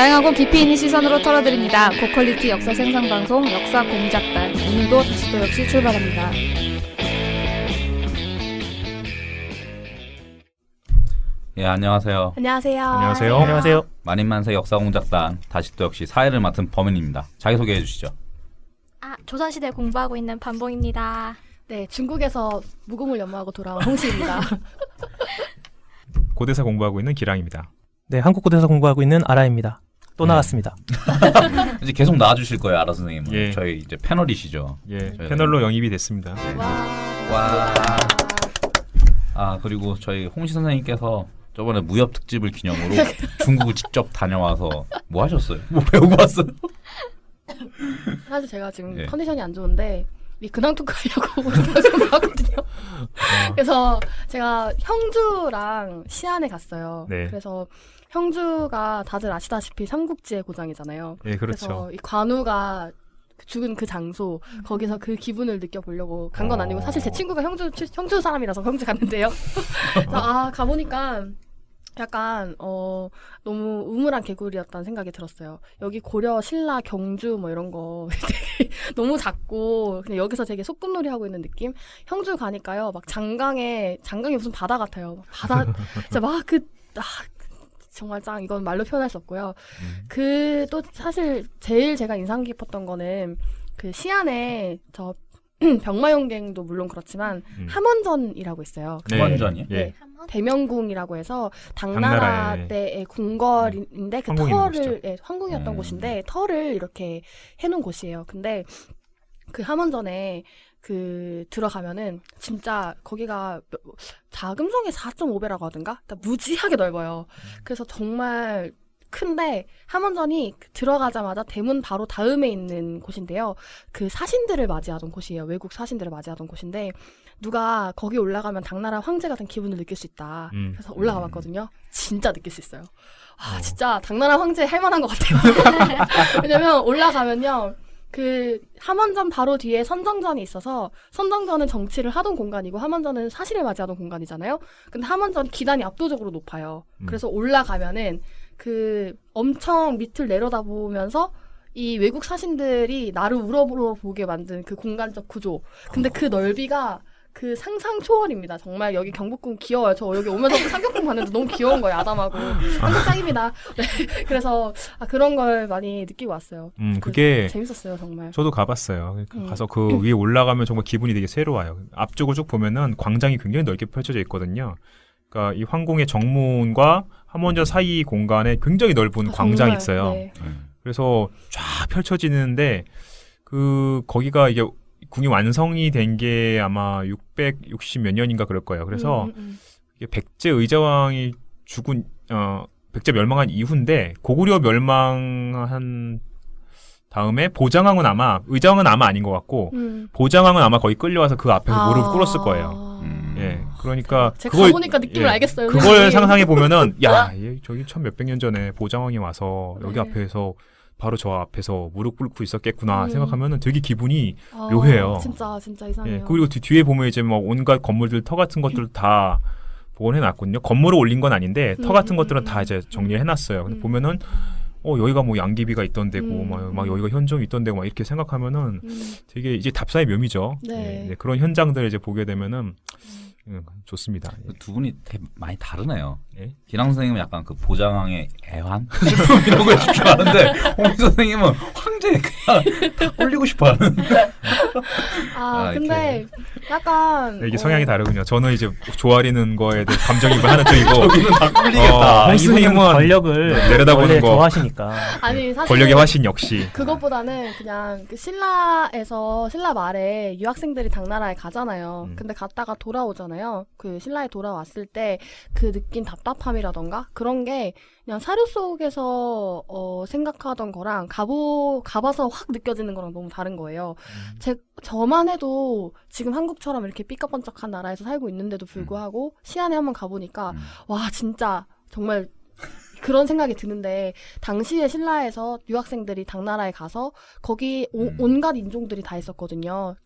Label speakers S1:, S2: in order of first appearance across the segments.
S1: 다양하고 깊이 있는 시선으로 털어드립니다. 고퀄리티 역사 생산방송 역사 공작단. 오늘도 다시 또 역시 출발합니다.
S2: 예, 안녕하세요.
S3: 안녕하세요.
S4: 안녕하세요. 안녕하세요.
S2: 만인만세 역사공작단 다시 또 역시 사회를 맡은 범인입니다. 자기소개해 주시죠.
S3: 조선시대 공부하고 있는 반봉입니다.
S4: 네, 중국에서 무공을 연마하고 돌아온 홍시입니다.
S5: 고대사 공부하고 있는 기랑입니다.
S6: 네, 한국 고대사 공부하고 있는 아라입니다. 또 나왔습니다.
S2: 이제 계속 나와주실 거예요, 아라 선생님은.
S5: 예.
S2: 저희 이제 패널이시죠.
S5: 예,
S2: 저희-
S5: 패널로 영입이 됐습니다.
S2: 네.
S3: 와.
S2: 그리고 저희 홍시 선생님께서 저번에 무협 특집을 기념으로 중국을 직접 다녀와서 뭐 하셨어요? 뭐 배우고 왔어요?
S4: 사실 제가 지금
S2: 예.
S4: 컨디션이 안 좋은데 이 근황 토크 하려고 오늘 하거든요. 그래서 제가 형주랑 시안에 갔어요.
S5: 네.
S4: 그래서 형주가 다들 아시다시피 삼국지의 고장이잖아요.
S5: 예,
S4: 그래서
S5: 그렇죠.
S4: 이 관우가 죽은 그 장소 거기서 그 기분을 느껴보려고 간 건 아니고 사실 제 친구가 형주 사람이라서 형주 갔는데요. 그래서 가보니까 약간 너무 우물한 개구리였다는 생각이 들었어요. 여기 고려, 신라, 경주 뭐 이런 거 되게 너무 작고 그냥 여기서 되게 소꿉놀이 하고 있는 느낌. 형주 가니까요, 막 장강이 무슨 바다 같아요. 바다 진짜 정말 짱. 이건 말로 표현할 수 없고요. 그 또 사실 제일 제가 인상 깊었던 거는 그 시안에 저 병마용갱도 물론 그렇지만 함원전이라고 있어요.
S5: 네.
S2: 함원전이요?
S5: 예. 예.
S4: 대명궁이라고 해서 당나라
S5: 당나라의
S4: 때의 궁궐인데 그
S5: 황궁이 있는
S4: 터를
S5: 곳이죠.
S4: 황궁이었던 곳인데 터를 이렇게 해놓은 곳이에요. 근데 그 함원전에 그 들어가면은 진짜 거기가 자금성의 4.5배라고 하던가? 그러니까 무지하게 넓어요. 그래서 정말 큰데 함원전이 들어가자마자 대문 바로 다음에 있는 곳인데요. 그 사신들을 맞이하던 곳이에요. 외국 사신들을 맞이하던 곳인데 누가 거기 올라가면 당나라 황제 같은 기분을 느낄 수 있다. 그래서 올라가 봤거든요. 진짜 느낄 수 있어요. 진짜 당나라 황제 할 만한 것 같아요. 왜냐면 올라가면요. 그 함원전 바로 뒤에 선정전이 있어서 선정전은 정치를 하던 공간이고 함원전은 사신을 맞이하던 공간이잖아요. 근데 함원전 기단이 압도적으로 높아요. 그래서 올라가면은 그 엄청 밑을 내려다보면서 이 외국 사신들이 나를 우러보게 만든 그 공간적 구조. 근데 그 넓이가 그 상상 초월입니다. 정말 여기 경복궁 귀여워요. 저 여기 오면서 삼격궁 봤는데 너무 귀여운 거예요. 아담하고. 한국 짱입니다. 네. 그래서 그런 걸 많이 느끼고 왔어요.
S5: 그게
S4: 재밌었어요, 정말.
S5: 저도 가봤어요. 가서 그 위에 올라가면 정말 기분이 되게 새로워요. 앞쪽을 쭉 보면은 광장이 굉장히 넓게 펼쳐져 있거든요. 그러니까 이 황궁의 정문과 함원전 사이 공간에 굉장히 넓은 광장이
S4: 정말,
S5: 있어요.
S4: 네.
S5: 그래서 쫙 펼쳐지는데 거기가 이게 궁이 완성이 된 게 아마 660 몇 년인가 그럴 거예요. 그래서 이게 백제 의자왕이 죽은 백제 멸망한 이후인데 고구려 멸망한 다음에 보장왕은 아마 의자왕은 아마 아닌 것 같고 보장왕은 아마 거기 끌려와서 그 앞에서 무릎 꿇었을 거예요. 예, 그러니까
S4: 제가 가보니까 느낌을 알겠어요.
S5: 그걸
S4: 선생님.
S5: 상상해 보면은 저기 천 몇백 년 전에 보장왕이 와서 여기
S4: 네.
S5: 앞에서 바로 저 앞에서 무릎 꿇고 있었겠구나 생각하면은 되게 기분이
S4: 아,
S5: 묘해요.
S4: 진짜 이상해요.
S5: 예, 그리고 뒤에 보면 이제 뭐 온갖 건물들 터 같은 것들 다 복원해 놨거든요. 건물을 올린 건 아닌데 터 같은 것들은 다 이제 정리해 놨어요. 근데 보면은 여기가 뭐 양귀비가 있던 데고 막 여기가 현종이 있던 데고 막 이렇게 생각하면은 되게 이제 답사의 묘미죠.
S4: 네.
S5: 예, 그런 현장들을 이제 보게 되면은 좋습니다.
S2: 두 분이 되게 많이 다르네요.
S5: 예?
S2: 기랑 선생님은 약간 그 보장왕의 애환? 슬픔 이런 걸 집중하는데 홍시 선생님은 황제에 그냥 다 올리고 싶어하는.
S4: 근데 약간
S5: 이게 성향이 다르군요. 저는 이제 조아리는 거에 대해 감정이입하는 쪽이고
S2: 여기는 다 꿀리겠다.
S5: 홍
S6: 이분은
S5: 선생님은
S6: 권력을
S5: 내려다보는
S6: 원래
S5: 거.
S6: 좋아하시니까.
S4: 아니 사실
S5: 권력의 화신 역시.
S4: 그것보다는 그냥 그 신라 말에 유학생들이 당나라에 가잖아요. 근데 갔다가 돌아오잖아요. 그 신라에 돌아왔을 때 그 느낀 답답함이라던가 그런 게 그냥 사료 속에서 생각하던 거랑 가봐서 확 느껴지는 거랑 너무 다른 거예요. 저만 해도 지금 한국처럼 이렇게 삐까번쩍한 나라에서 살고 있는데도 불구하고 시안에 한번 가보니까 와 진짜 정말 그런 생각이 드는데 당시에 신라에서 유학생들이 당나라에 가서 거기 온갖 인종들이 다 있었거든요.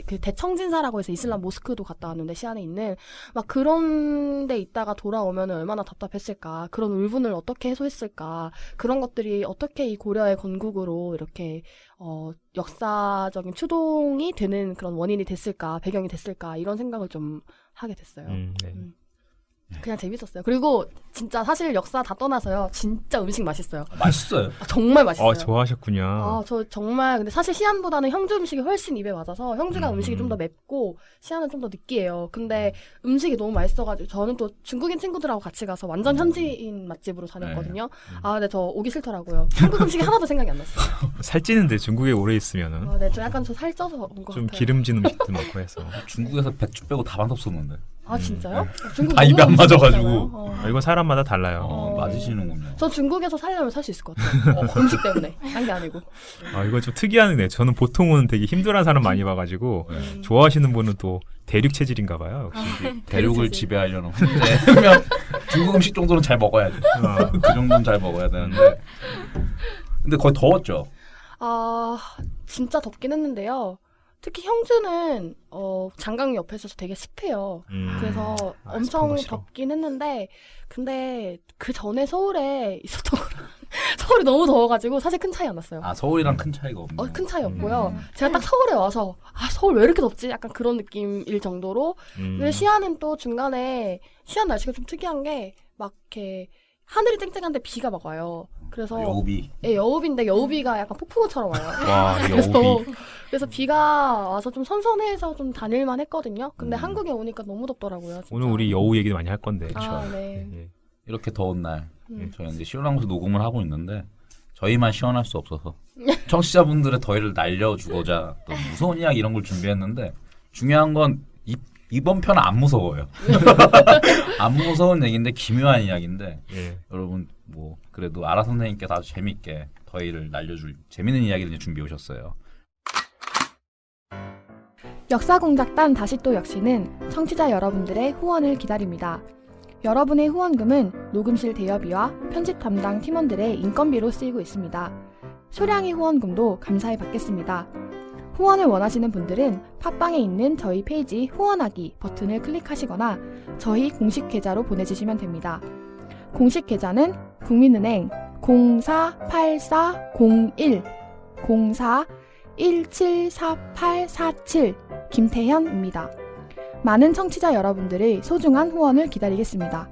S4: 그 대청진사라고 해서 이슬람 모스크도 갔다 왔는데 시안에 있는 막 그런 데 있다가 돌아오면 얼마나 답답했을까. 그런 울분을 어떻게 해소했을까. 그런 것들이 어떻게 이 고려의 건국으로 이렇게 역사적인 추동이 되는 그런 원인이 됐을까, 배경이 됐을까 이런 생각을 좀 하게 됐어요.
S5: 네.
S4: 그냥 재밌었어요. 그리고 진짜 사실 역사 다 떠나서요. 진짜 음식 맛있어요.
S2: 맛있어요.
S4: 정말 맛있어요.
S5: 좋아하셨군요.
S4: 저 정말 근데 사실 시안보다는 형주 음식이 훨씬 입에 맞아서 형주가 음식이 좀 더 맵고 시안은 좀 더 느끼해요. 근데 음식이 너무 맛있어가지고 저는 또 중국인 친구들하고 같이 가서 완전 현지인 맛집으로 다녔거든요. 근데 저 오기 싫더라고요. 한국 음식이 하나도 생각이 안 났어요.
S5: 살찌는데 중국에 오래 있으면은
S4: 네, 좀 약간 저 살쪄서 온 것
S5: 좀
S4: 같아요.
S5: 기름진 음식도 먹고 해서.
S2: 중국에서 백주 빼고 다 맛없었는데.
S4: 진짜요? 중국
S2: 다 입에 안
S4: 너무
S2: 맞아가지고.
S4: 음식이잖아요.
S5: 이건 사람마다 달라요.
S2: 맞으시는군요.
S4: 저 중국에서 살려면 살 수 있을 것 같아요. 음식 때문에. 딴 게 아니고.
S5: 이거 좀 특이하네. 저는 보통은 되게 힘들어하는 사람 많이 봐가지고 좋아하시는 분은 또 대륙 체질인가 봐요. 역시.
S2: 대륙을 지배하려는 훈제면 중국 음식 정도는 잘 먹어야지. 그 정도는 잘 먹어야 되는데. 근데 거의 더웠죠.
S4: 진짜 덥긴 했는데요. 특히 형주는 장강 옆에 있어서 되게 습해요. 그래서 엄청 덥긴 했는데 근데 그 전에 서울에 있었던 거랑 서울이 너무 더워가지고 사실 큰 차이 안 났어요.
S2: 서울이랑 큰 차이가 없네요.
S4: 큰 차이 없고요. 제가 딱 서울에 와서 서울 왜 이렇게 덥지? 약간 그런 느낌일 정도로. 근데 시안은 또 중간에 시안 날씨가 좀 특이한 게 막 이렇게 하늘이 쨍쨍한데 비가 막 와요. 그래서
S2: 여우비.
S4: 여우비인데 여우비가 약간 폭풍우처럼 와요.
S5: 와, 여우비.
S4: 그래서 비가 와서 좀 선선해서 좀 다닐만 했거든요. 근데 한국에 오니까 너무 덥더라고요. 진짜.
S5: 오늘 우리 여우 얘기도 많이 할 건데.
S4: 네.
S5: 예.
S2: 이렇게 더운 날 저희 이제 시원한 곳에서 녹음을 하고 있는데 저희만 시원할 수 없어서 청취자분들의 더위를 날려주고자 또 무서운 이야기 이런 걸 준비했는데 중요한 건 이번 편은 안 무서워요. 안 무서운 얘기인데 기묘한 이야기인데 여러분 뭐 그래도 아라 선생님께서 아주 재밌게 더위를 날려줄 재밌는 이야기를 이제 준비해 오셨어요.
S1: 역사공작단 다시 또 역시는 청취자 여러분들의 후원을 기다립니다. 여러분의 후원금은 녹음실 대여비와 편집 담당 팀원들의 인건비로 쓰이고 있습니다. 소량의 후원금도 감사히 받겠습니다. 후원을 원하시는 분들은 팟빵에 있는 저희 페이지 후원하기 버튼을 클릭하시거나 저희 공식 계좌로 보내주시면 됩니다. 공식 계좌는 국민은행 048401 04174847 김태현입니다. 많은 청취자 여러분들의 소중한 후원을 기다리겠습니다.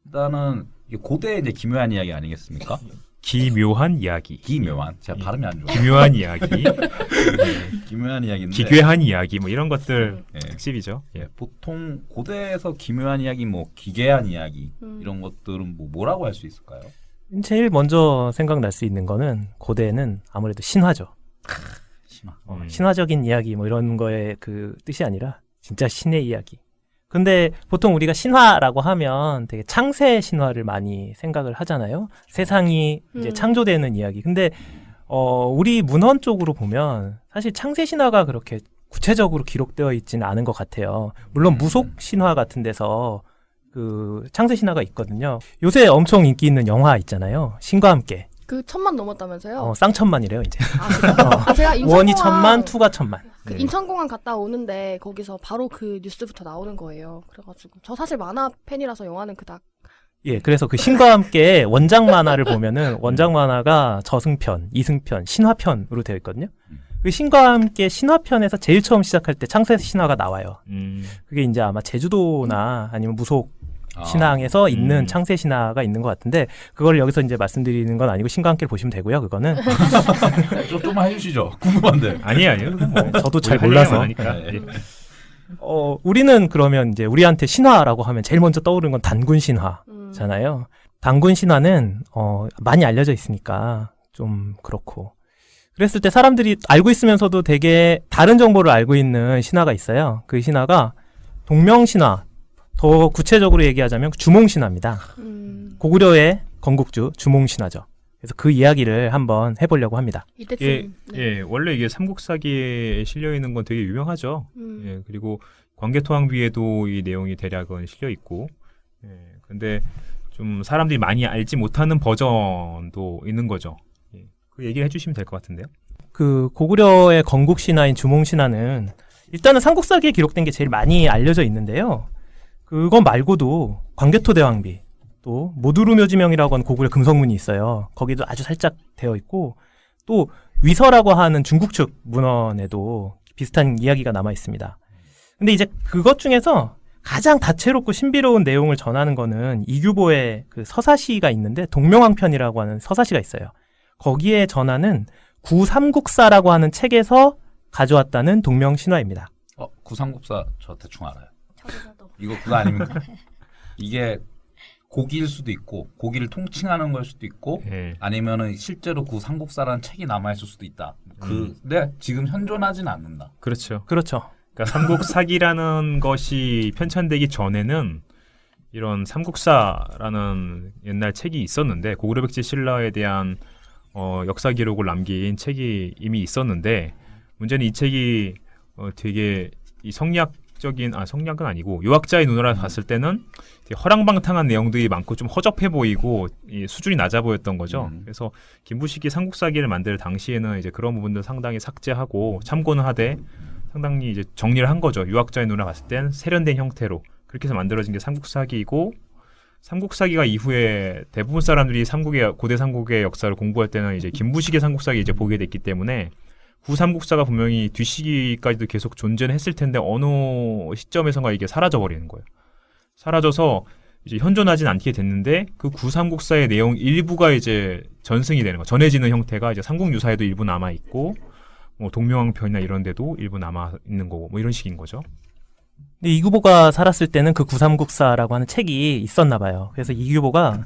S2: 일단은 고대의 이제 기묘한 이야기 아니겠습니까?
S5: 기묘한 이야기.
S2: 기묘한. 제가 발음이 안 좋아요.
S5: 기묘한 이야기.
S2: 기묘한 이야기인데.
S5: 기괴한 이야기 뭐 이런 것들
S2: 예.
S5: 특집이죠. 예.
S2: 보통 고대에서 기묘한 이야기, 뭐 기괴한 이야기 이런 것들은 뭐라고 할 수 있을까요?
S6: 제일 먼저 생각날 수 있는 거는 고대에는 아무래도 신화죠.
S2: 신화.
S6: 신화적인 이야기 뭐 이런 거의 그 뜻이 아니라 진짜 신의 이야기. 근데 보통 우리가 신화라고 하면 되게 창세 신화를 많이 생각을 하잖아요. 세상이 이제 창조되는 이야기. 근데 우리 문헌 쪽으로 보면 사실 창세 신화가 그렇게 구체적으로 기록되어 있지는 않은 것 같아요. 물론 무속 신화 같은 데서 그 창세 신화가 있거든요. 요새 엄청 인기 있는 영화 있잖아요. 신과 함께.
S4: 그 1000만 넘었다면서요?
S6: 쌍천만이래요 이제.
S4: 제가
S6: 원이 1000만, 투가 1000만.
S4: 그 인천공항 갔다 오는데 거기서 바로 그 뉴스부터 나오는 거예요. 그래가지고 저 사실 만화 팬이라서 영화는 그닥.
S6: 예, 그래서 그 신과 함께 원작 만화를 보면은 원작 만화가 저승편, 이승편, 신화편으로 되어 있거든요. 그 신과 함께 신화편에서 제일 처음 시작할 때 창세 신화가 나와요. 그게 이제 아마 제주도나 아니면 무속 신앙에서 있는 창세 신화가 있는 것 같은데 그걸 여기서 이제 말씀드리는 건 아니고 신과 함께를 보시면 되고요. 그거는
S2: 좀 해주시죠. 궁금한데.
S5: 아니에요. 뭐
S6: 저도 잘 몰라서.
S2: 네.
S6: 우리는 그러면 이제 우리한테 신화라고 하면 제일 먼저 떠오르는 건 단군 신화잖아요. 단군 신화는 많이 알려져 있으니까 좀 그렇고. 그랬을 때 사람들이 알고 있으면서도 되게 다른 정보를 알고 있는 신화가 있어요. 그 신화가 동명신화. 더 구체적으로 얘기하자면 주몽신화입니다. 고구려의 건국주 주몽신화죠. 그래서 그 이야기를 한번 해보려고 합니다.
S4: 이때쯤.
S5: 예, 원래 이게 삼국사기에 실려 있는 건 되게 유명하죠. 예, 그리고 광개토항비에도 이 내용이 대략은 실려 있고, 예, 근데 좀 사람들이 많이 알지 못하는 버전도 있는 거죠. 예. 그 얘기를 해주시면 될 것 같은데요.
S6: 그 고구려의 건국 신화인 주몽 신화는 일단은 삼국사기에 기록된 게 제일 많이 알려져 있는데요. 그건 말고도 광개토 대왕비, 또 모두루묘지명이라고 하는 고구려 금성문이 있어요. 거기도 아주 살짝 되어 있고, 또 위서라고 하는 중국 측 문헌에도 비슷한 이야기가 남아 있습니다. 근데 이제 그것 중에서 가장 다채롭고 신비로운 내용을 전하는 거는 이규보의 그 서사시가 있는데 동명왕편이라고 하는 서사시가 있어요. 거기에 전하는 구삼국사라고 하는 책에서 가져왔다는 동명신화입니다.
S2: 구삼국사 저 대충 알아요.
S3: 저도.
S2: 이거 그거 아닙니까? 이게 고기일 수도 있고 고기를 통칭하는 걸 수도 있고
S5: 예.
S2: 아니면은 실제로 구삼국사라는 책이 남아 있을 수도 있다. 근데 지금 현존하진 않는다.
S5: 그렇죠.
S6: 그렇죠.
S5: 그러니까 삼국사기라는 것이 편찬되기 전에는 이런 삼국사라는 옛날 책이 있었는데 고구려백제 신라에 대한 역사 기록을 남긴 책이 이미 있었는데 문제는 이 책이 되게 이 성리학은 아니고 유학자의 눈으로 봤을 때는 되게 허랑방탕한 내용들이 많고 좀 허접해 보이고 이 수준이 낮아 보였던 거죠. 그래서 김부식이 삼국사기를 만들 당시에는 이제 그런 부분들 상당히 삭제하고 참고는 하되 상당히 이제 정리를 한 거죠. 유학자의 눈으로 봤을 땐 세련된 형태로 그렇게 해서 만들어진 게 삼국사기이고 삼국사기가 이후에 대부분 사람들이 고대 삼국의 역사를 공부할 때는 이제 김부식의 삼국사기 이제 보게 됐기 때문에 구삼국사가 분명히 뒷시기까지도 계속 존재는 했을 텐데 어느 시점에선가 이게 사라져 버리는 거예요. 사라져서 이제 현존하진 않게 됐는데 그 구삼국사의 내용 일부가 이제 전승이 되는 거, 전해지는 형태가 이제 삼국유사에도 일부 남아 있고 뭐 동명왕편이나 이런 데도 일부 남아 있는 거고 뭐 이런 식인 거죠.
S6: 근데 이규보가 살았을 때는 그 구삼국사라고 하는 책이 있었나 봐요. 그래서 이규보가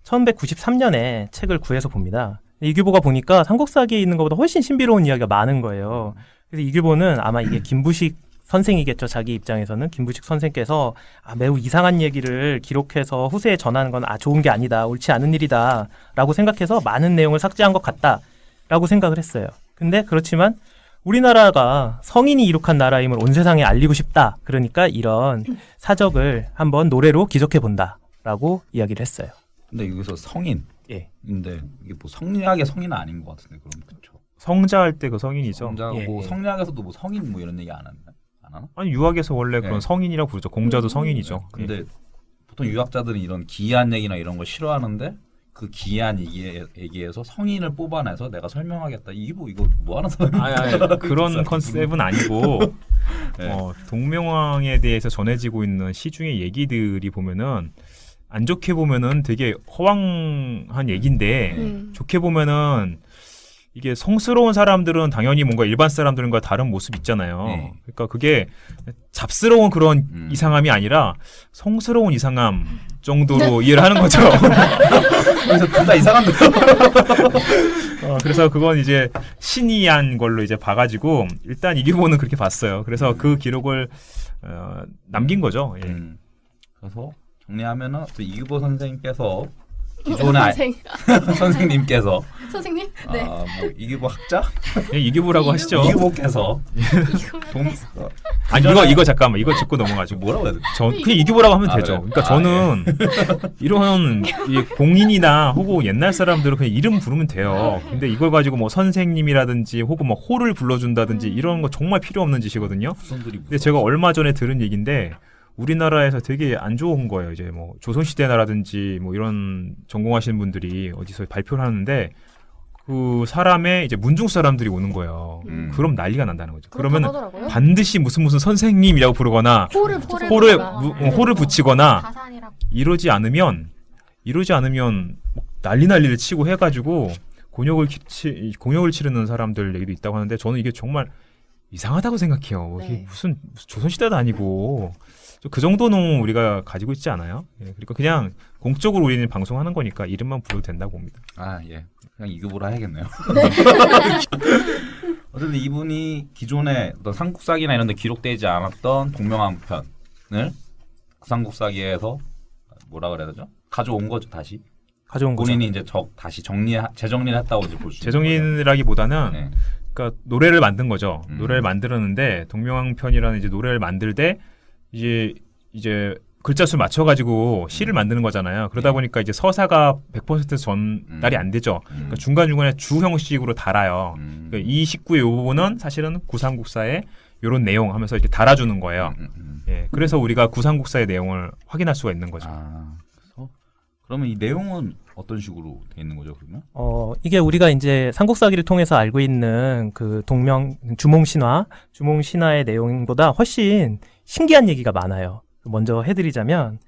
S6: 1193년에 책을 구해서 봅니다. 이규보가 보니까 삼국사기에 있는 것보다 훨씬 신비로운 이야기가 많은 거예요. 그래서 이규보는 아마 이게 김부식 선생이겠죠. 자기 입장에서는 김부식 선생께서 매우 이상한 얘기를 기록해서 후세에 전하는 건 좋은 게 아니다. 옳지 않은 일이다. 라고 생각해서 많은 내용을 삭제한 것 같다. 라고 생각을 했어요. 근데 그렇지만 우리나라가 성인이 이룩한 나라임을 온 세상에 알리고 싶다. 그러니까 이런 사적을 한번 노래로 기록해 본다. 라고 이야기를 했어요.
S2: 근데 여기서 성인.
S6: 예.
S2: 근데 이게 뭐 성리학의 성인은 아닌 것 같은데 그럼 그렇죠.
S5: 성자할 때 그 성인이죠.
S2: 성자고
S6: 예, 예.
S2: 성리학에서도 뭐 성인 뭐 이런 얘기 안 하나?
S5: 아니 유학에서 원래 그런
S2: 네.
S5: 성인이라고 부르죠. 공자도 성인이죠.
S2: 근데 보통 유학자들은 이런 기이한 얘기나 이런 걸 싫어하는데 그 기이한 얘기에서 성인을 뽑아내서 내가 설명하겠다. 이게 뭐 이거 뭐 하는 사람이야?
S5: 아니, 그런 컨셉은 아니고
S2: 네.
S5: 동명왕에 대해서 전해지고 있는 시중의 얘기들이 보면은 안 좋게 보면은 되게 허황한 얘기인데 좋게 보면은 이게 성스러운 사람들은 당연히 뭔가 일반 사람들과 다른 모습 있잖아요.
S2: 네.
S5: 그러니까 그게 잡스러운 그런 이상함이 아니라 성스러운 이상함 정도로 이해를 하는 거죠.
S2: 그래서 둘 다 이상한데.
S5: 그래서 그건 이제 신이한 걸로 이제 봐가지고 일단 이규보는 그렇게 봤어요. 그래서 그 기록을 남긴 거죠. 예.
S2: 그래서 정리하면은 또 이규보 선생님께서 기존의 선생님께서
S3: 선생님? 네.
S2: 뭐 이규보 학자?
S5: 예, 이규보라고 하시죠.
S2: 이규보께서
S5: 아니 이거 잠깐만 이거 짚고 넘어가지고
S2: 뭐라고 해야 돼?
S5: 그냥 이규보라고 하면 되죠.
S2: 그래요?
S5: 그러니까 저는 이런 이 공인이나 혹은 옛날 사람들은 그냥 이름 부르면 돼요. 근데 이걸 가지고 뭐 선생님이라든지 혹은 뭐 호를 불러준다든지 이런 거 정말 필요 없는 짓이거든요. 근데 제가 얼마 전에 들은 얘기인데 우리나라에서 되게 안 좋은 거예요. 이제 뭐 조선시대나라든지 뭐 이런 전공하시는 분들이 어디서 발표를 하는데 그 사람의 이제 문중 사람들이 오는 거예요. 그럼 난리가 난다는 거죠. 그러면
S4: 하더라고요.
S5: 반드시 무슨 선생님이라고 부르거나 호를 붙이거나
S3: 가산이라고.
S5: 이러지 않으면 뭐 난리를 치고 해가지고 곤욕을 치르는 사람들 얘기도 있다고 하는데 저는 이게 정말 이상하다고 생각해요. 이게
S4: 네.
S5: 무슨 조선시대도 아니고 그 정도는 우리가 가지고 있지 않아요? 예, 그러니까 그냥 공적으로 우리는 방송하는 거니까 이름만 불러도 된다고 봅니다.
S2: 아 예, 그냥 이규보라 해야겠네요. 어쨌든 이분이 기존에 어떤 삼국사기나 이런 데 기록되지 않았던 동명왕편을 삼국사기에서 뭐라 그래야 되죠? 가져온 거죠 다시.
S6: 가져온 거죠.
S2: 본인이 이제 다시 재정리를 했다고 이제 볼 수 있는 거죠.
S5: 재정리라기보다는
S2: 네.
S5: 그러니까 노래를 만든 거죠. 노래를 만들었는데 동명왕편이라는 이제 노래를 만들 때 이제 글자 수 맞춰가지고 시를 만드는 거잖아요. 그러다
S2: 네.
S5: 보니까 이제 서사가 100% 전달이 안 되죠. 그러니까 중간중간에 주 형식으로 달아요. 그러니까 이 19의 이 부분은 사실은 구상국사의 이런 내용 하면서 이렇게 달아주는 거예요. 예, 그래서 우리가 구상국사의 내용을 확인할 수가 있는 거죠.
S2: 아, 그래서 그러면 이 내용은 어떤 식으로 돼 있는 거죠, 그러면?
S6: 이게 우리가 이제 삼국사기를 통해서 알고 있는 그 주몽신화의 내용보다 훨씬 신기한 얘기가 많아요. 먼저 해드리자면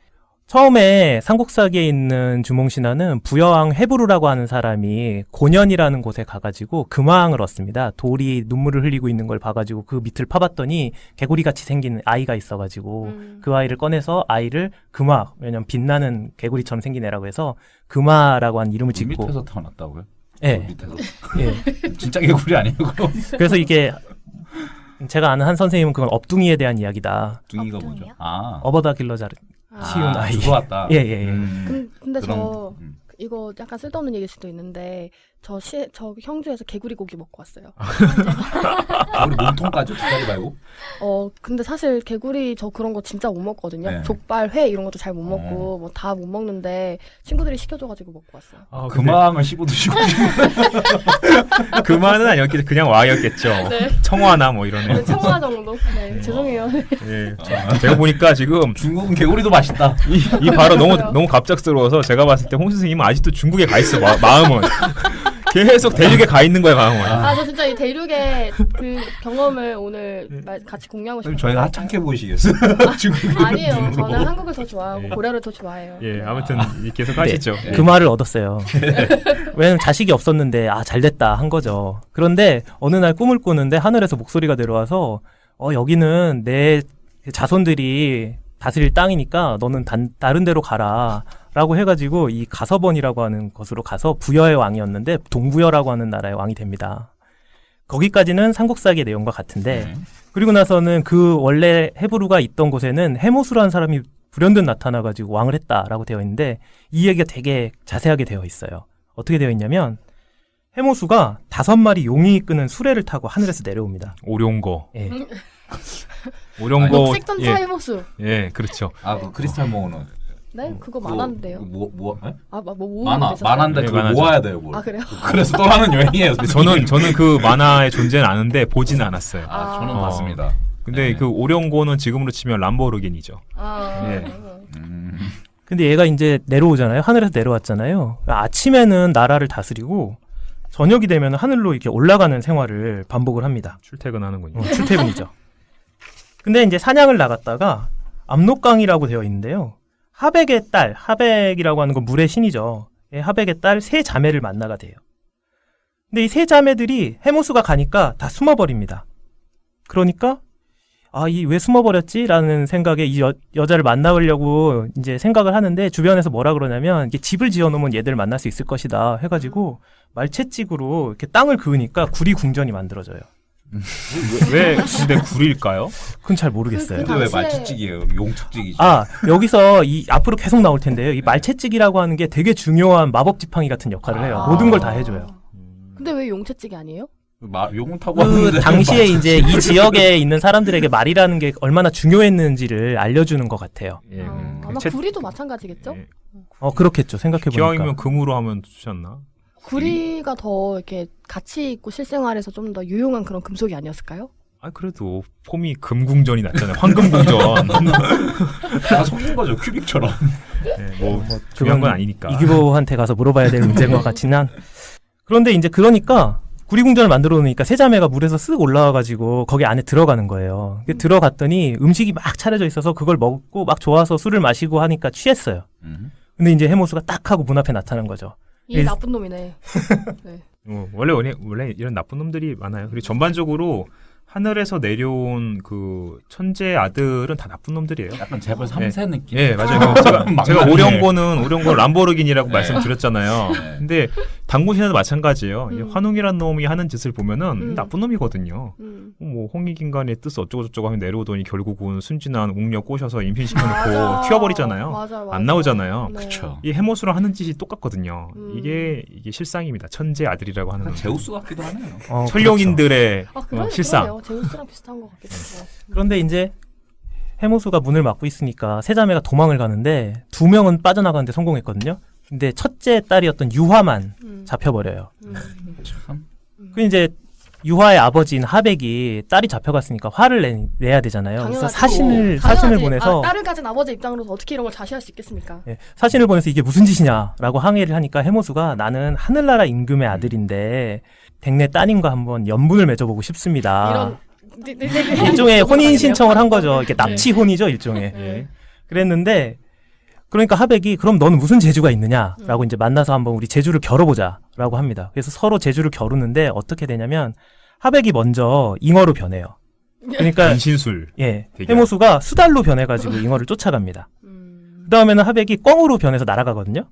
S6: 처음에 삼국사기에 있는 주몽신화는 부여왕 해부루라고 하는 사람이 고년이라는 곳에 가가지고 금화왕을 얻습니다. 돌이 눈물을 흘리고 있는 걸 봐가지고 그 밑을 파봤더니 개구리같이 생긴 아이가 있어가지고 그 아이를 꺼내서 아이를 금화, 왜냐면 빛나는 개구리처럼 생긴 애라고 해서 금화라고 한 이름을
S2: 물
S6: 짓고
S2: 밑에서 태어났다고요?
S6: 예.
S2: 물 밑에서.
S6: 예.
S2: 진짜 개구리 아니에요, 그럼?
S6: 그래서 이게 제가 아는 한 선생님은 그건 업둥이에 대한 이야기다.
S2: 둥이가
S3: 엉뚱이요?
S2: 뭐죠? 아,
S6: 어버다 길러자르. 쉬운 아이.
S2: 죽어왔다.
S6: 예, 예, 예.
S4: 근데
S2: 그런,
S4: 저 이거 약간 쓸데없는 얘기일 수도 있는데 저 형주에서 개구리 고기 먹고 왔어요.
S2: 우리 몸통까지 두 다리 말고?
S4: 근데 사실 개구리 저 그런 거 진짜 못 먹거든요.
S2: 네.
S4: 족발, 회 이런 것도 잘 못 먹고 뭐 다 못 먹는데 친구들이 시켜줘가지고 먹고 왔어요.
S5: 아,
S2: 금왕을 씹어 드시고.
S5: 금화는 아니었겠죠. 그냥 와였겠죠.
S4: 네.
S5: 청화나 뭐 이런 애.
S4: 청화 정도. 네, 죄송해요.
S5: 예. 제가 보니까 지금
S2: 중국은 개구리도 맛있다.
S5: 이 발언 너무 갑작스러워서 제가 봤을 때 홍 선생님은 아직도 중국에 가 있어. 마음은 계속 대륙에 가 있는 거야, 마음은.
S4: 저 진짜 이 대륙의 그 경험을 오늘 같이 공유하고 싶어요.
S2: 저희가 하찮게 보이시겠어요? 중국.
S4: 아니에요. 저는 한국을 더 좋아하고
S5: 예.
S4: 고려를 더 좋아해요.
S5: 예, 아무튼 계속 하시죠.
S6: 네, 그 말을 얻었어요. 왜냐면 자식이 없었는데 잘됐다 한 거죠. 그런데 어느 날 꿈을 꾸는데 하늘에서 목소리가 내려와서 여기는 내 자손들이 다스릴 땅이니까 너는 다른 데로 가라 라고 해가지고 이 가서번이라고 하는 곳으로 가서 부여의 왕이었는데 동부여라고 하는 나라의 왕이 됩니다. 거기까지는 삼국사기의 내용과 같은데 그리고 나서는 그 원래 해부루가 있던 곳에는 해모수라는 사람이 불현듯 나타나가지고 왕을 했다라고 되어 있는데 이 얘기가 되게 자세하게 되어 있어요. 어떻게 되어 있냐면 해모수가 5마리 용이 이끄는 수레를 타고 하늘에서 내려옵니다.
S5: 오룡거.
S6: 예.
S5: 오룡거.
S4: 녹색 전차 해모수.
S5: 예, 그렇죠.
S2: 아, 그 크리스탈 모으는.
S4: 네? 그거 만화인데요.
S2: 뭐? 에? 만화인데
S5: 네,
S2: 그걸
S5: 만화죠.
S2: 모아야 돼요, 뭘.
S4: 아 그래요?
S2: 그래서 떠나는 여행이에요.
S5: 저는 그 만화의 존재는 아는데 보지는 않았어요.
S2: 저는
S4: 아.
S2: 봤습니다.
S5: 근데
S2: 네.
S5: 그 오룡고는 지금으로 치면 람보르기니죠. 예.
S6: 근데 얘가 이제 내려오잖아요. 하늘에서 내려왔잖아요. 아침에는 나라를 다스리고 저녁이 되면 하늘로 이렇게 올라가는 생활을 반복을 합니다.
S5: 출퇴근하는군요.
S6: 출퇴근이죠. 근데 이제 사냥을 나갔다가 압록강이라고 되어 있는데요. 하백의 딸, 하백이라고 하는 건 물의 신이죠. 예, 하백의 딸 세 자매를 만나가 돼요. 근데 이 세 자매들이 해모수가 가니까 다 숨어버립니다. 그러니까 이 왜 숨어버렸지? 라는 생각에 이 여자를 만나보려고 이제 생각을 하는데 주변에서 뭐라 그러냐면 이게 집을 지어놓으면 얘들 만날 수 있을 것이다 해가지고 말채찍으로 이렇게 땅을 그으니까 구리궁전이 만들어져요.
S5: 왜 근데 굴일까요?
S6: 그건 잘 모르겠어요.
S2: 근데 왜
S4: 당시에-
S2: 말치찍이에요? 용측찍이지.
S6: 여기서 이 앞으로 계속 나올 텐데요. 이 말채찍이라고 하는 게 되게 중요한 마법 지팡이 같은 역할을 해요. 모든 걸 다 해줘요.
S4: 근데 왜 용채찍이 아니에요?
S2: 용을 타고
S6: 그
S2: 왔는데
S6: 당시에 이제 이 지역에 있는 사람들에게 말이라는 게 얼마나 중요했는지를 알려주는 것 같아요.
S5: 예.
S4: 아마 구리도 마찬가지겠죠?
S5: 예.
S6: 그렇겠죠. 생각해보니까.
S5: 기왕이면 금으로 하면 좋지 않나?
S4: 구리가 더 이렇게 가치 있고 실생활에서 좀 더 유용한 그런 금속이 아니었을까요?
S5: 그래도 폼이 금궁전이 낫잖아요. 황금궁전.
S2: 다 속인 거죠, 큐빅처럼.
S5: 네, 뭐 중요한 건 아니니까.
S6: 이규보한테 가서 물어봐야 될 문제인 것 같지는 한. 그런데 이제 그러니까 구리궁전을 만들어 놓으니까 세자매가 물에서 쓱 올라와가지고 거기 안에 들어가는 거예요. 들어갔더니 음식이 막 차려져 있어서 그걸 먹고 막 좋아서 술을 마시고 하니까 취했어요. 근데 이제 해모수가 딱 하고 문 앞에 나타난 거죠.
S4: 이 나쁜 놈이네. 네.
S5: 원래 이런 나쁜 놈들이 많아요. 그리고 전반적으로 하늘에서 내려온 그 천재 아들은 다 나쁜 놈들이에요.
S2: 약간 재벌 3세 느낌.
S5: 예, 맞아요. 제가 오룡고 람보르기니라고 말씀드렸잖아요.
S2: 네.
S5: 근데 당군신화도 마찬가지예요. 이
S4: 음.
S5: 환웅이란 놈이 하는 짓을 보면은
S4: 음.
S5: 나쁜 놈이거든요.
S4: 음.
S5: 뭐 홍익인간의 뜻 어쩌고저쩌고 하면 내려오더니 결국은 순진한 웅녀 꼬셔서 임신시켜놓고
S4: 맞아.
S5: 튀어버리잖아요.
S4: 맞아.
S5: 안 나오잖아요.
S4: 네.
S2: 그쵸.
S5: 이 해모수랑 하는 짓이 똑같거든요.
S4: 음.
S5: 이게 실상입니다. 천재 아들이라고 하는
S2: 약간
S5: 놈.
S2: 제우스 같기도 하네요.
S5: 천룡인들의
S4: 그래요?
S5: 실상.
S4: 그러네요. 제우스랑 비슷한 것 같기도 하고.
S6: 그런데 이제 해모수가 문을 막고 있으니까 세 자매가 도망을 가는데 2명은 빠져나가는데 성공했거든요. 근데 첫째 딸이었던 유화만 잡혀버려요.
S2: 참.
S6: 그 이제 유화의 아버지인 하백이 딸이 잡혀갔으니까 화를 내야 되잖아요. 그래서 사신을 보내서
S4: 딸을 가진 아버지 입장으로서 어떻게 이런 걸 자시할 수 있겠습니까?
S6: 예, 사신을 보내서 이게 무슨 짓이냐라고 항의를 하니까 해모수가 나는 하늘나라 임금의 아들인데 백내 따님과 한번 연분을 맺어보고 싶습니다. 일종의 혼인 신청을 한 거죠. 이게 납치 혼이죠, 일종의.
S5: 예.
S6: 그랬는데 그러니까 하백이 그럼 너는 무슨 재주가 있느냐라고 이제 만나서 한번 우리 재주를 겨뤄보자라고 합니다. 그래서 서로 재주를 겨루는데 어떻게 되냐면 하백이 먼저 잉어로 변해요. 그러니까
S5: 변신술.
S6: 예,
S5: 대결.
S6: 해모수가 수달로 변해가지고 잉어를 쫓아갑니다. 그 다음에는 하백이 꿩으로 변해서 날아가거든요.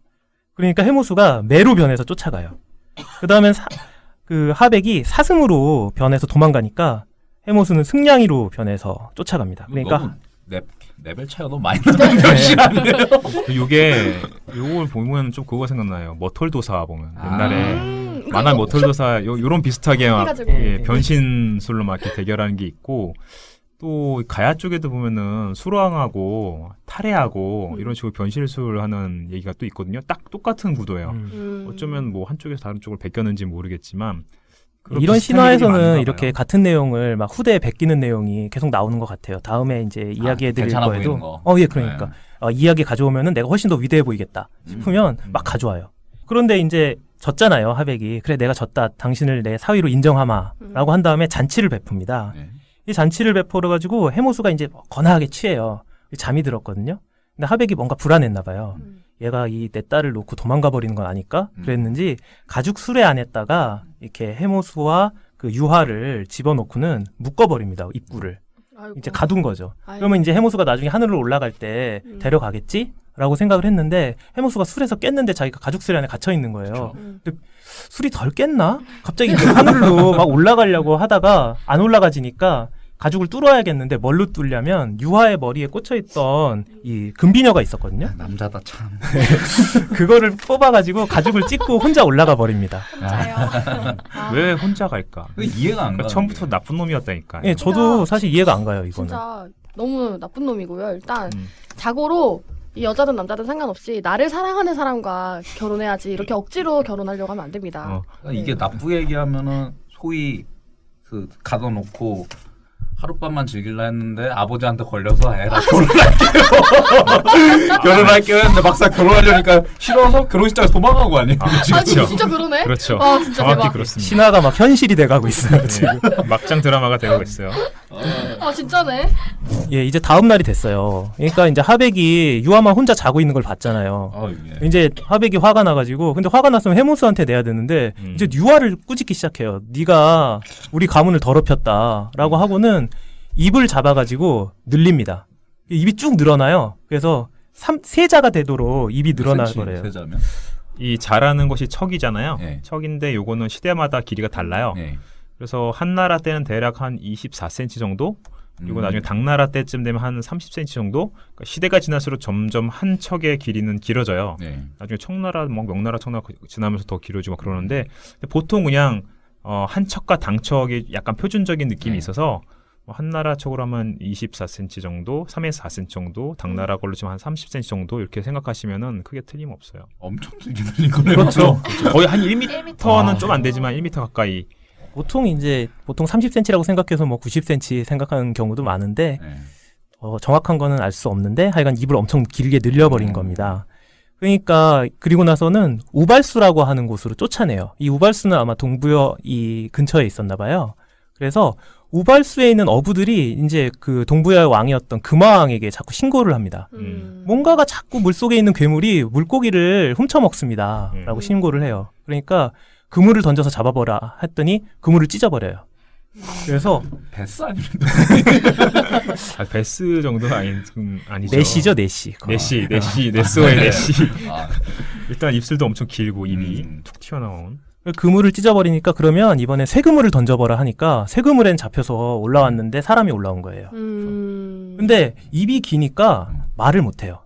S6: 그러니까 해모수가 매로 변해서 쫓아가요. 그 다음엔 그 하백이 사슴으로 변해서 도망가니까 해모수는 승냥이로 변해서 쫓아갑니다. 그러니까
S2: 너무 레벨 차이가 너무 많이 나는 변신 아니에요?
S5: 요걸 보면 좀 그거 생각나요. 머털도사 보면 옛날에
S4: 음,
S5: 만화 머털도사 요런 비슷하게 막
S4: 해가지고.
S5: 예, 변신술로 막 이렇게 대결하는 게 있고 또 가야 쪽에도 보면은 수로왕하고 탈해하고 이런 식으로 변신술 하는 얘기가 또 있거든요. 딱 똑같은 구도예요. 어쩌면 뭐 한쪽에서 다른 쪽을 베꼈는지 모르겠지만 그런
S6: 이런
S5: 비슷한 얘기가
S6: 신화에서는
S5: 많은가
S6: 이렇게
S5: 봐요.
S6: 같은 내용을 막 후대에 베끼는 내용이 계속 나오는 것 같아요. 다음에 이제 이야기해드릴
S2: 괜찮아
S6: 거에도
S2: 보이는 거.
S6: 예, 그러니까 이야기 가져오면은 내가 훨씬 더 위대해 보이겠다 싶으면 막 가져와요. 그런데 이제 졌잖아요, 하백이. 그래, 내가 졌다. 당신을 내 사위로 인정하마라고 한 다음에 잔치를 베풉니다.
S2: 네.
S6: 이 잔치를 베풀어 가지고 해모수가 이제 거나하게 취해요. 잠이 들었거든요. 근데 하백이 뭔가 불안했나 봐요. 얘가 이 내 딸을 놓고 도망가 버리는 건 아닐까? 그랬는지 가죽 수레 안에다가 이렇게 해모수와 그 유화를 집어넣고는 묶어버립니다. 입구를.
S4: 아이고.
S6: 이제 가둔 거죠.
S4: 아이고.
S6: 그러면 이제 해모수가 나중에 하늘로 올라갈 때 데려가겠지? 라고 생각을 했는데 해모수가 술에서 깼는데 자기가 가죽 수레 안에 갇혀 있는 거예요. 근데 술이 덜 깼나? 갑자기 이제 하늘로 막 올라가려고 하다가 안 올라가지니까 가죽을 뚫어야겠는데 뭘로 뚫냐면 유화의 머리에 꽂혀있던 이 금비녀가 있었거든요.
S2: 남자다 참.
S6: 그거를 뽑아가지고 가죽을 찢고 혼자 올라가 버립니다.
S5: 왜 혼자 갈까?
S2: 그 이해가 안
S5: 그러니까
S2: 가.
S5: 처음부터 나쁜 놈이었다니까.
S6: 예, 저도 사실 이해가 안 가요, 이거는.
S4: 진짜 너무 나쁜 놈이고요. 일단
S5: 음.
S4: 자고로 이 여자든 남자든 상관없이 나를 사랑하는 사람과 결혼해야지 이렇게 억지로 결혼하려고 하면 안 됩니다.
S2: 이게 나쁘게 얘기하면은 소위 그 가둬놓고 하룻밤만 즐길라 했는데 아버지한테 걸려서 애라 결혼할게요. 결혼할게요 했는데 막상 결혼하려니까 싫어서 결혼식장에서 도망간 거 아니에요?
S4: 진짜 그러네?
S5: 그렇죠.
S4: 와, 진짜
S5: 정확히
S4: 대박.
S5: 그렇습니다.
S6: 신화가 막 현실이 돼가고 있어요, 지금.
S5: 막장 드라마가 되고 있어요.
S4: 아, 진짜네?
S6: 예, 이제 다음 날이 됐어요. 그러니까 이제 하백이 유화만 혼자 자고 있는 걸 봤잖아요.
S2: 예.
S6: 이제 하백이 화가 나가지고 근데 화가 났으면 해모수한테 내야 되는데 이제 유화를 꾸짖기 시작해요. 네가 우리 가문을 더럽혔다라고 하고는 입을 잡아가지고 늘립니다. 입이 쭉 늘어나요. 그래서 세자가 되도록 입이 늘어나 버려요.
S2: 세자면?
S5: 이 자라는 것이 척이잖아요.
S2: 네.
S5: 척인데 요거는 시대마다 길이가 달라요.
S2: 예.
S5: 그래서 한나라 때는 대략 한 24cm 정도, 그리고 나중에 당나라 때쯤 되면 한 30cm 정도. 그러니까 시대가 지날수록 점점 한 척의 길이는 길어져요.
S2: 예.
S5: 나중에 청나라, 뭐 명나라, 청나라 지나면서 더 길어지고 그러는데 보통 그냥 한 척과 당척이 약간 표준적인 느낌이
S2: 네.
S5: 있어서 뭐 한나라 척으로 하면 24cm 정도, 3에서 4cm 정도, 당나라 걸로 치면 한 30cm 정도 이렇게 생각하시면은 크게 틀림없어요.
S2: 엄청 즐기는 거네요.
S6: 그렇죠.
S5: 거의 한
S3: 1m.
S5: 1m는 좀 안 되지만 1m 가까이.
S6: 보통 30cm라고 생각해서 뭐 90cm 생각하는 경우도 많은데
S2: 예.
S6: 정확한 거는 알 수 없는데 하여간 입을 엄청 길게 늘려버린 겁니다. 그러니까 그리고 나서는 우발수라고 하는 곳으로 쫓아내요. 이 우발수는 아마 동부여 이 근처에 있었나 봐요. 그래서 우발수에 있는 어부들이 이제 그 동부여의 왕이었던 금화왕에게 자꾸 신고를 합니다. 뭔가가 자꾸 물속에 있는 괴물이 물고기를 훔쳐먹습니다. 라고 신고를 해요. 그러니까 그물을 던져서 잡아보라 했더니 그물을 찢어버려요. 그래서
S2: 베스 아닙니까?
S5: 베스 정도는 아니죠.
S6: 내시죠, 내시.
S5: 네스워의 네시.
S2: 아,
S5: 일단 입술도 엄청 길고 입이 툭 튀어나온.
S6: 그물을 찢어버리니까 그러면 이번에 쇠그물을 던져보라 하니까 쇠그물엔 잡혀서 올라왔는데 사람이 올라온 거예요. 근데 입이 기니까 말을 못해요.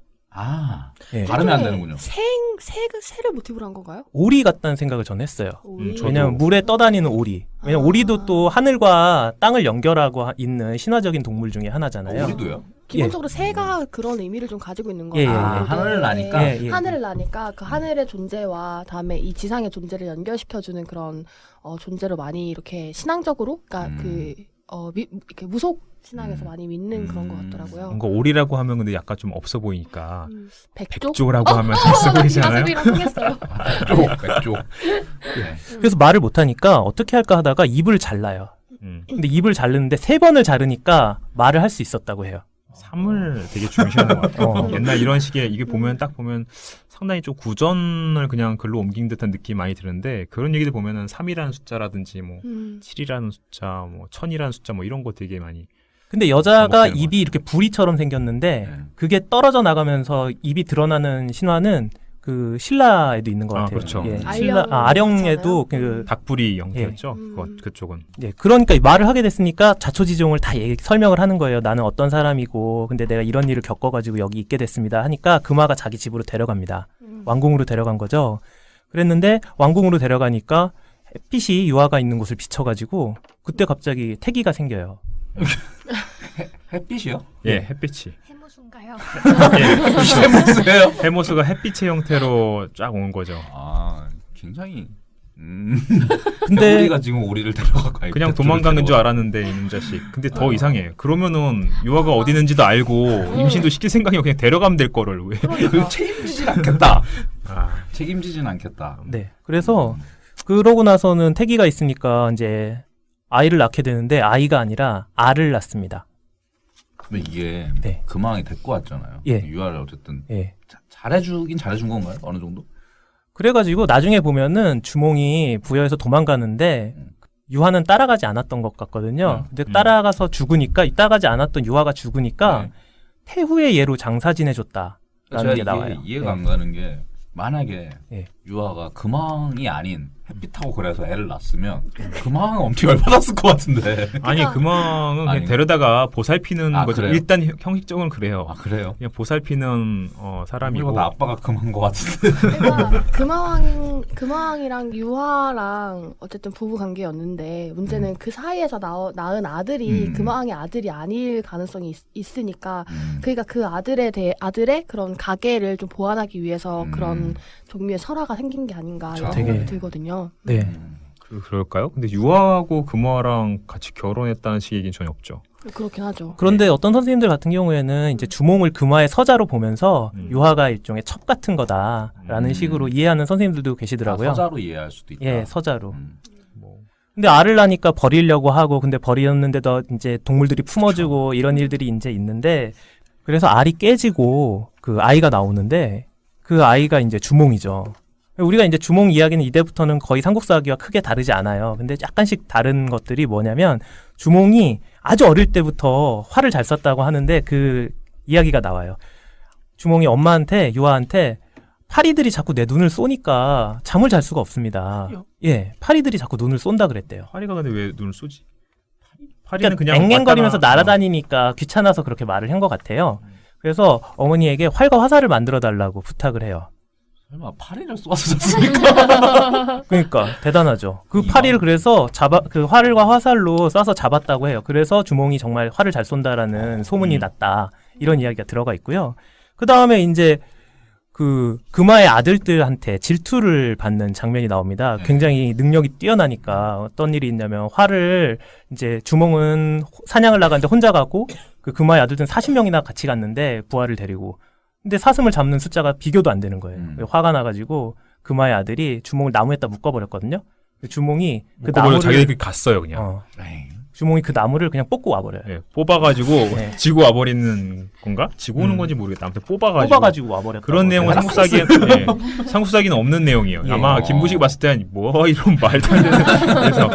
S6: 예.
S2: 발음이 안 되는군요.
S4: 새를 모티브로 한 건가요?
S6: 오리 같다는 생각을 전 했어요.
S5: 저도.
S6: 왜냐하면 물에 떠다니는 오리. 왜냐면 오리도 또 하늘과 땅을 연결하고 있는 신화적인 동물 중에 하나잖아요.
S2: 우리도요?
S4: 기본적으로 새가 그런 의미를 좀 가지고 있는
S6: 예,
S4: 거예요.
S6: 예, 예.
S2: 하늘을 나니까?
S6: 예, 예.
S4: 하늘을 나니까 그 하늘의 존재와 다음에 이 지상의 존재를 연결시켜주는 그런 존재로 많이 이렇게 신앙적으로, 그러니까 이렇게 무속 신앙에서 많이 믿는 그런 것 같더라고요.
S5: 뭔가 오리라고 하면 근데 약간 좀 없어 보이니까
S4: 백조?
S5: 백조라고 하면 잘 써 보이잖아요.
S4: 이랑 통했어요.
S2: 백조.
S6: 그래서 말을 못하니까 어떻게 할까 하다가 입을 잘라요. 근데 입을 자르는데 3번을 자르니까 말을 할 수 있었다고 해요.
S5: 삶을 되게 중시하는 것 같아요.
S6: 어.
S5: 옛날 이런 식의 이게 보면 딱 보면 상당히 좀 구전을 그냥 글로 옮긴 듯한 느낌이 많이 드는데 그런 얘기들 보면은 3이라는 숫자라든지 뭐 7이라는 숫자, 뭐 1000이라는 숫자 뭐 이런 거 되게 많이
S6: 근데 여자가
S5: 반복되는
S6: 입이 이렇게 부리처럼 생겼는데
S2: 네.
S6: 그게 떨어져 나가면서 입이 드러나는 신화는 그 신라에도 있는 것
S5: 아,
S6: 같아요.
S5: 그렇죠.
S6: 예.
S4: 아령
S6: 아령에도
S4: 있잖아요.
S6: 그
S5: 닭부리 형태였죠.
S4: 예.
S5: 그쪽은.
S6: 예, 그러니까 말을 하게 됐으니까 자초지종을 다 설명을 하는 거예요. 나는 어떤 사람이고, 근데 내가 이런 일을 겪어가지고 여기 있게 됐습니다. 하니까 금화가 자기 집으로 데려갑니다. 왕궁으로 데려간 거죠. 그랬는데 왕궁으로 데려가니까 햇빛이 유화가 있는 곳을 비춰가지고 그때 갑자기 태기가 생겨요.
S2: 햇빛이요?
S5: 예, 햇빛이.
S3: 해무순가요?
S5: 예,
S2: 해무스예요?
S5: 해모수가 햇빛의 형태로 쫙 온 거죠.
S2: 굉장히
S6: 근데
S2: 우리가 지금 오리를 데려가고
S5: 그냥 도망가는 줄 알았는데 이놈 자식. 근데 더 이상해. 그러면은 유아가 어디 있는지도 알고 임신도 시킬 생각이면 그냥 데려가면 될 거를 왜?
S2: 그 책임지진 않겠다.
S5: 아,
S2: 책임지진 않겠다.
S6: 네, 그래서 그러고 나서는 태기가 있으니까 이제 아이를 낳게 되는데 아이가 아니라 알을 낳습니다.
S2: 근데 이게
S6: 네.
S2: 금왕이 데리고 왔잖아요.
S6: 예.
S2: 유아를 어쨌든
S6: 예.
S2: 잘해주긴 잘해준 건가요? 어느 정도?
S6: 그래가지고 나중에 보면은 주몽이 부여해서 도망가는데 유화는 따라가지 않았던 것 같거든요. 근데 따라가서 죽으니까 따라가지 않았던 유화가 죽으니까
S2: 네.
S6: 태후의 예로 장사 지내줬다라는
S2: 제가
S6: 게 나와요.
S2: 이해가
S6: 예.
S2: 안 가는 게 만약에
S6: 예.
S2: 유아가 금왕이 아닌 햇빛하고 그래서 애를 낳았으면 금왕은 엄청 열받았을 것 같은데.
S5: 아니 금왕은 그냥
S2: 아니.
S5: 데려다가 보살피는
S2: 아,
S5: 거죠.
S2: 그래요?
S5: 일단 형식적으로는 그래요.
S2: 아 그래요?
S5: 그냥 보살피는 사람이고.
S2: 이거 나 아빠가 금한 것 같은데.
S4: 그러니까 금왕이랑 유화랑 어쨌든 부부 관계였는데 문제는 그 사이에서 낳은 아들이 금왕의 아들이 아닐 가능성이 있으니까 그러니까 그 아들의 그런 가계를 좀 보완하기 위해서 그런 종류의 설화가 생긴 게 아닌가 이런
S6: 되게-
S4: 생각이 들거든요.
S6: 네.
S5: 그럴까요? 근데 유아하고 금화랑 같이 결혼했다는 식의 얘기는 전혀 없죠.
S4: 그렇긴 하죠.
S6: 그런데 어떤 선생님들 같은 경우에는 이제 주몽을 금화의 서자로 보면서
S5: 음.
S6: 유화가 일종의 첩 같은 거다라는 식으로 이해하는 선생님들도 계시더라고요.
S2: 서자로 이해할 수도 있다.
S6: 예, 서자로.
S5: 뭐
S6: 근데 알을 낳으니까 버리려고 하고 근데 버렸는데도 이제 동물들이 품어주고 이런 일들이 이제 있는데 그래서 알이 깨지고 그 아이가 나오는데 그 아이가 이제 주몽이죠. 우리가 이제 주몽 이야기는 이때부터는 거의 삼국사기와 크게 다르지 않아요. 근데 약간씩 다른 것들이 뭐냐면 주몽이 아주 어릴 때부터 활을 잘 쐈다고 하는데 그 이야기가 나와요. 주몽이 엄마한테 유아한테 파리들이 자꾸 내 눈을 쏘니까 잠을 잘 수가 없습니다. 예, 파리들이 자꾸 눈을 쏜다 그랬대요.
S5: 파리가 근데 왜 눈을 쏘지? 파리는
S6: 그러니까
S5: 그냥
S6: 앵앵거리면서
S5: 왔다가-
S6: 날아다니니까 귀찮아서 그렇게 말을 한 것 같아요. 그래서 어머니에게 활과 화살을 만들어 달라고 부탁을 해요.
S2: 설마 파리를 쏘아서 잤습니까?
S6: 그러니까 대단하죠. 그
S2: 이만.
S6: 파리를 그래서 그 활과 화살로 쏴서 잡았다고 해요. 그래서 주몽이 정말 활을 잘 쏜다라는 소문이 났다. 이런 이야기가 들어가 있고요. 그 다음에 이제 그 금화의 아들들한테 질투를 받는 장면이 나옵니다.
S2: 네.
S6: 굉장히 능력이 뛰어나니까 어떤 일이 있냐면 활을 이제 주몽은 사냥을 나갔는데 혼자 가고 그 금화의 아들들은 40명이나 같이 갔는데 부하를 데리고 근데 사슴을 잡는 숫자가 비교도 안 되는 거예요. 화가 나가지고 금화의 아들이 주몽을 나무에다 묶어버렸거든요. 주몽이 그 나무를
S5: 자기들끼리 갔어요 그냥.
S2: 에이.
S6: 주몽이 그 나무를 그냥 뽑고 와버려요.
S5: 예, 뽑아가지고
S6: 네.
S5: 지고 와버리는 건가? 지고 오는 건지 모르겠다. 아무튼 뽑아가지고
S6: 와버렸다.
S5: 그런 내용은 삼국사기에는 없는 내용이에요.
S6: 예.
S5: 아마 김부식 봤을 땐 뭐 이런 말도 안 되는 그래서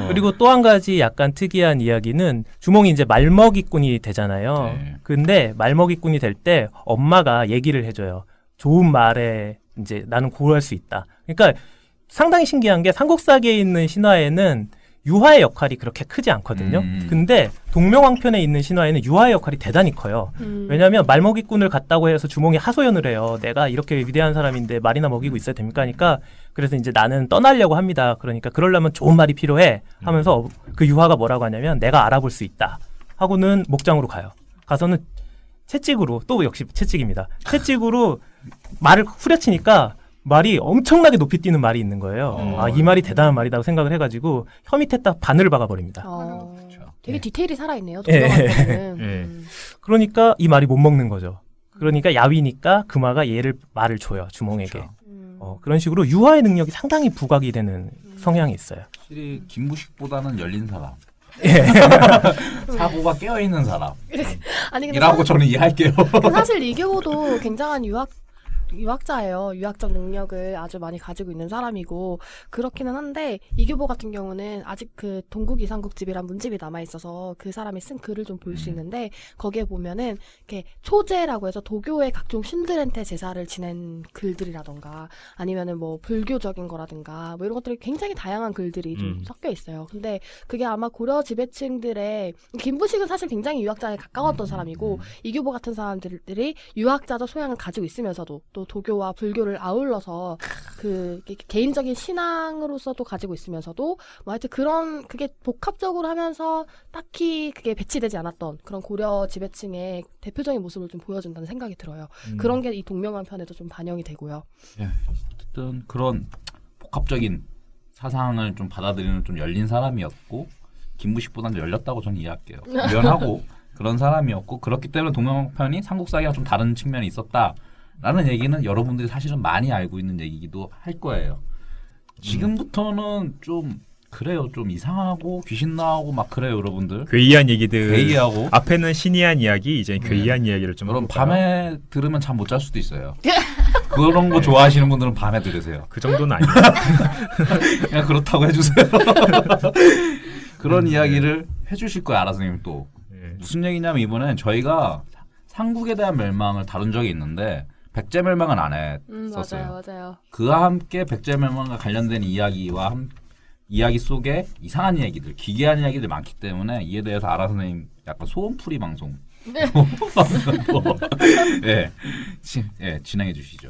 S6: 그리고 또 한 가지 약간 특이한 이야기는 주몽이 이제 말먹이꾼이 되잖아요.
S2: 네.
S6: 근데 말먹이꾼이 될 때 엄마가 얘기를 해줘요. 좋은 말에 이제 나는 고려할 수 있다. 그러니까 상당히 신기한 게 삼국사기에 있는 신화에는 유화의 역할이 그렇게 크지 않거든요. 근데 동명왕편에 있는 신화에는 유화의 역할이 대단히 커요. 왜냐하면 말먹이꾼을 갖다고 해서 주몽이 하소연을 해요. 내가 이렇게 위대한 사람인데 말이나 먹이고 있어야 됩니까? 하니까 그래서 이제 나는 떠나려고 합니다. 그러니까 그러려면 좋은 말이 필요해 하면서 그 유화가 뭐라고 하냐면 내가 알아볼 수 있다 하고는 목장으로 가요. 가서는 채찍으로 또 역시 채찍입니다. 채찍으로 말을 후려치니까 말이 엄청나게 높이 뛰는 말이 있는 거예요. 아, 이 말이 대단한 말이라고 생각을 해가지고 혀 밑에 딱 바늘을 박아버립니다.
S4: 되게 디테일이 살아있네요.
S6: 예.
S5: 예.
S6: 그러니까 이 말이 못 먹는 거죠. 그러니까 야위니까 금화가 말을 줘요. 주몽에게.
S2: 그렇죠.
S6: 그런 식으로 유화의 능력이 상당히 부각이 되는 성향이 있어요.
S2: 확실히 김부식보다는 열린 사람.
S6: 예.
S2: 사고가 깨어있는 사람.
S4: 아니 근데
S2: 이라고 저는 이해할게요.
S4: 사실 이교보도 굉장한 유학자예요. 유학적 능력을 아주 많이 가지고 있는 사람이고 그렇기는 한데 이교보 같은 경우는 아직 그 동국 이상국집이란 문집이 남아 있어서 그 사람이 쓴 글을 좀 볼 수 있는데 거기에 보면은 이렇게 초제라고 해서 도교의 각종 신들한테 제사를 지낸 글들이라던가 아니면은 뭐 불교적인 거라든가 뭐 이런 것들이 굉장히 다양한 글들이 좀 섞여 있어요. 근데 그게 아마 고려 지배층들의 김부식은 사실 굉장히 유학자에 가까웠던 사람이고 이교보 같은 사람들이 유학자적 소양을 가지고 있으면서도 또 도교와 불교를 아울러서 그 개인적인 신앙으로서도 가지고 있으면서도 뭐 하여튼 그런 그게 복합적으로 하면서 딱히 그게 배치되지 않았던 그런 고려 지배층의 대표적인 모습을 좀 보여준다는 생각이 들어요. 그런 게 이 동명왕편에도 좀 반영이 되고요.
S2: 예, 어쨌든 그런 복합적인 사상을 좀 받아들이는 좀 열린 사람이었고 김부식보다는 열렸다고 저는 이해할게요. 유연하고 그런 사람이었고 그렇기 때문에 동명왕편이 삼국사기랑 좀 다른 측면이 있었다라는 얘기는 여러분들이 사실은 많이 알고 있는 얘기기도 할 거예요. 지금부터는 좀 그래요. 좀 이상하고 귀신 나오고 막 그래요, 여러분들.
S5: 괴이한 얘기들.
S2: 괴이하고
S5: 앞에는 신이한 이야기, 이제 괴이한 이야기를 좀.
S2: 여러분
S5: 해볼까요?
S2: 밤에 들으면 잠 못 잘 수도 있어요. 그런 거 좋아하시는 분들은 밤에 들으세요.
S5: 그 정도는 아니에요.
S2: 그냥 그렇다고 해주세요. 그런 이야기를 해주실 거예요, 아라스님 또.
S5: 예.
S2: 무슨 얘기냐면 이번엔 저희가 삼국에 대한 멸망을 다룬 적이 있는데 백제 멸망은 안 했었어요.
S4: 맞아요.
S2: 그와 함께 백제 멸망과 관련된 이야기 속에 이상한 얘기들, 기괴한 이야기들 많기 때문에 이에 대해서 아라 선생님 약간 소원풀이 방송 진행해 주시죠.